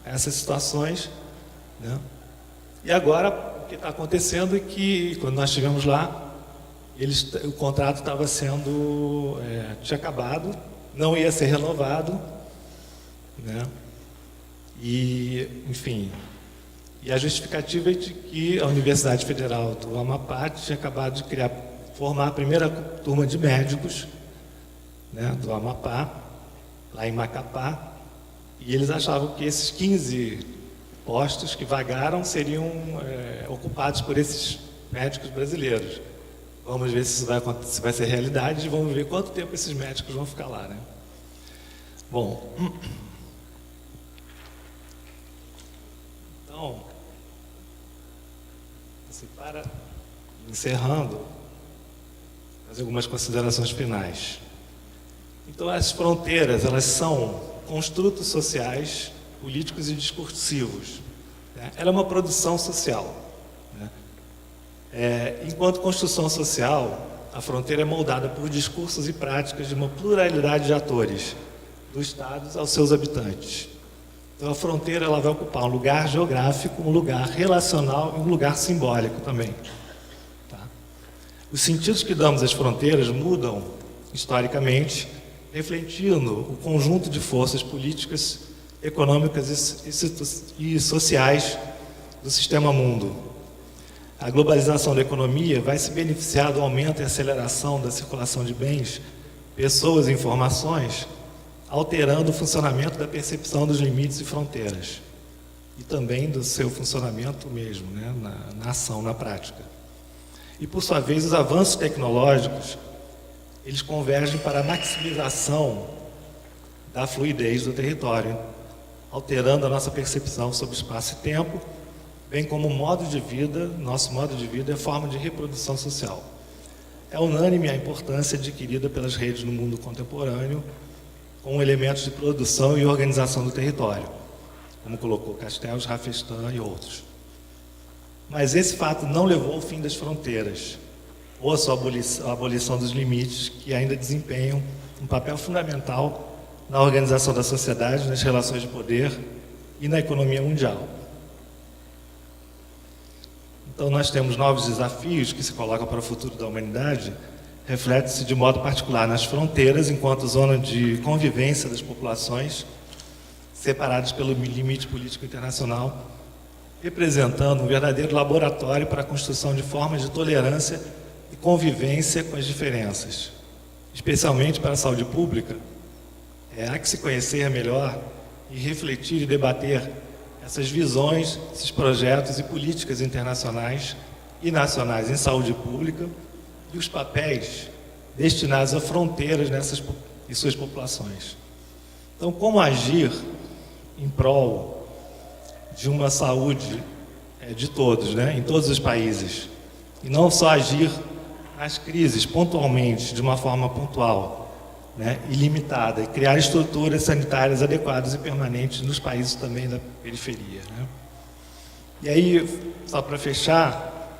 essas situações, né? E agora o que está acontecendo é que, quando nós estivemos lá, o contrato estava tinha acabado, não ia ser renovado, né? E, enfim, e a justificativa é de que a Universidade Federal do Amapá tinha acabado de formar a primeira turma de médicos, né, do Amapá, lá em Macapá, e eles achavam que esses 15 postos que vagaram seriam ocupados por esses médicos brasileiros. Vamos ver se isso vai ser realidade, e vamos ver quanto tempo esses médicos vão ficar lá, né? Bom, então, assim, para encerrando, fazer algumas considerações finais. Então, as fronteiras, elas são construtos sociais, políticos e discursivos, né? Ela é uma produção social, né? Enquanto construção social, a fronteira é moldada por discursos e práticas de uma pluralidade de atores, do Estado aos seus habitantes. Então, a fronteira ela vai ocupar um lugar geográfico, um lugar relacional e um lugar simbólico também. Tá? Os sentidos que damos às fronteiras mudam historicamente, refletindo o conjunto de forças políticas, econômicas e sociais do sistema mundo. A globalização da economia vai se beneficiar do aumento e aceleração da circulação de bens, pessoas e informações, alterando o funcionamento da percepção dos limites e fronteiras, e também do seu funcionamento mesmo, né, na ação, na prática. E, por sua vez, os avanços tecnológicos eles convergem para a maximização da fluidez do território, alterando a nossa percepção sobre espaço e tempo, bem como o modo de vida, nosso modo de vida é forma de reprodução social. É unânime a importância adquirida pelas redes no mundo contemporâneo, com elementos de produção e organização do território, como colocou Castells, Rafestan e outros. Mas esse fato não levou ao fim das fronteiras, ou a sua abolição dos limites, que ainda desempenham um papel fundamental na organização da sociedade, nas relações de poder e na economia mundial. Então, nós temos novos desafios que se colocam para o futuro da humanidade, reflete-se de modo particular nas fronteiras, enquanto zona de convivência das populações, separadas pelo limite político internacional, representando um verdadeiro laboratório para a construção de formas de tolerância e convivência com as diferenças. Especialmente para a saúde pública, há que se conhecer melhor e refletir e debater essas visões, esses projetos e políticas internacionais e nacionais em saúde pública e os papéis destinados a fronteiras nessas e suas populações. Então, como agir em prol de uma saúde de todos, né, em todos os países, e não só agir nas crises pontualmente, de uma forma pontual, né, ilimitada, e criar estruturas sanitárias adequadas e permanentes nos países também da periferia, né? E aí, só para fechar,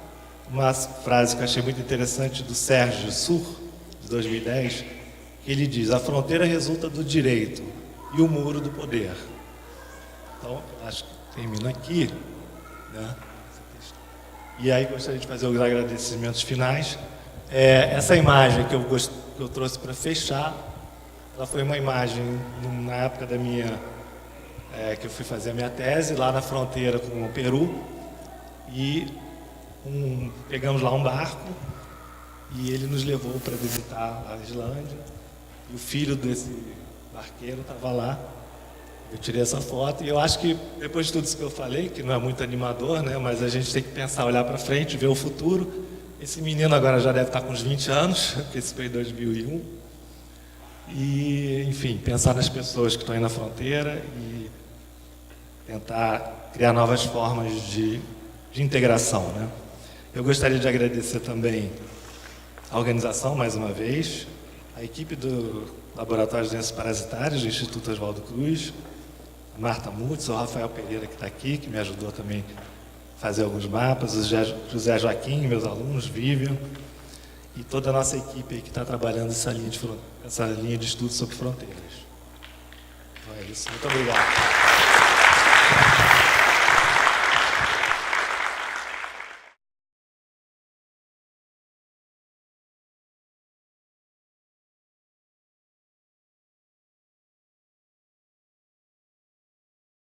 uma frase que eu achei muito interessante do Sérgio Sur, de 2010, que ele diz: a fronteira resulta do direito e o muro do poder. Então, acho que termino aqui, né? E aí gostaria de fazer os agradecimentos finais. Essa imagem que eu trouxe para fechar, ela foi uma imagem na época da que eu fui fazer a minha tese, lá na fronteira com o Peru, e pegamos lá um barco, e ele nos levou para visitar a Islândia, e o filho desse barqueiro estava lá. Eu tirei essa foto, e eu acho que, depois de tudo isso que eu falei, que não é muito animador, né, mas a gente tem que pensar, olhar para frente, ver o futuro. Esse menino agora já deve estar com uns 20 anos, porque esse foi em 2001. E, enfim, pensar nas pessoas que estão aí na fronteira e tentar criar novas formas de integração, né? Eu gostaria de agradecer também a organização, mais uma vez, a equipe do Laboratório de Doenças Parasitárias do Instituto Oswaldo Cruz, a Marta Mutz, o Rafael Pereira, que está aqui, que me ajudou também a fazer alguns mapas, o José Joaquim, meus alunos, Vivian, e toda a nossa equipe aí que está trabalhando essa linha de estudo sobre fronteiras. Então é isso. Muito obrigado.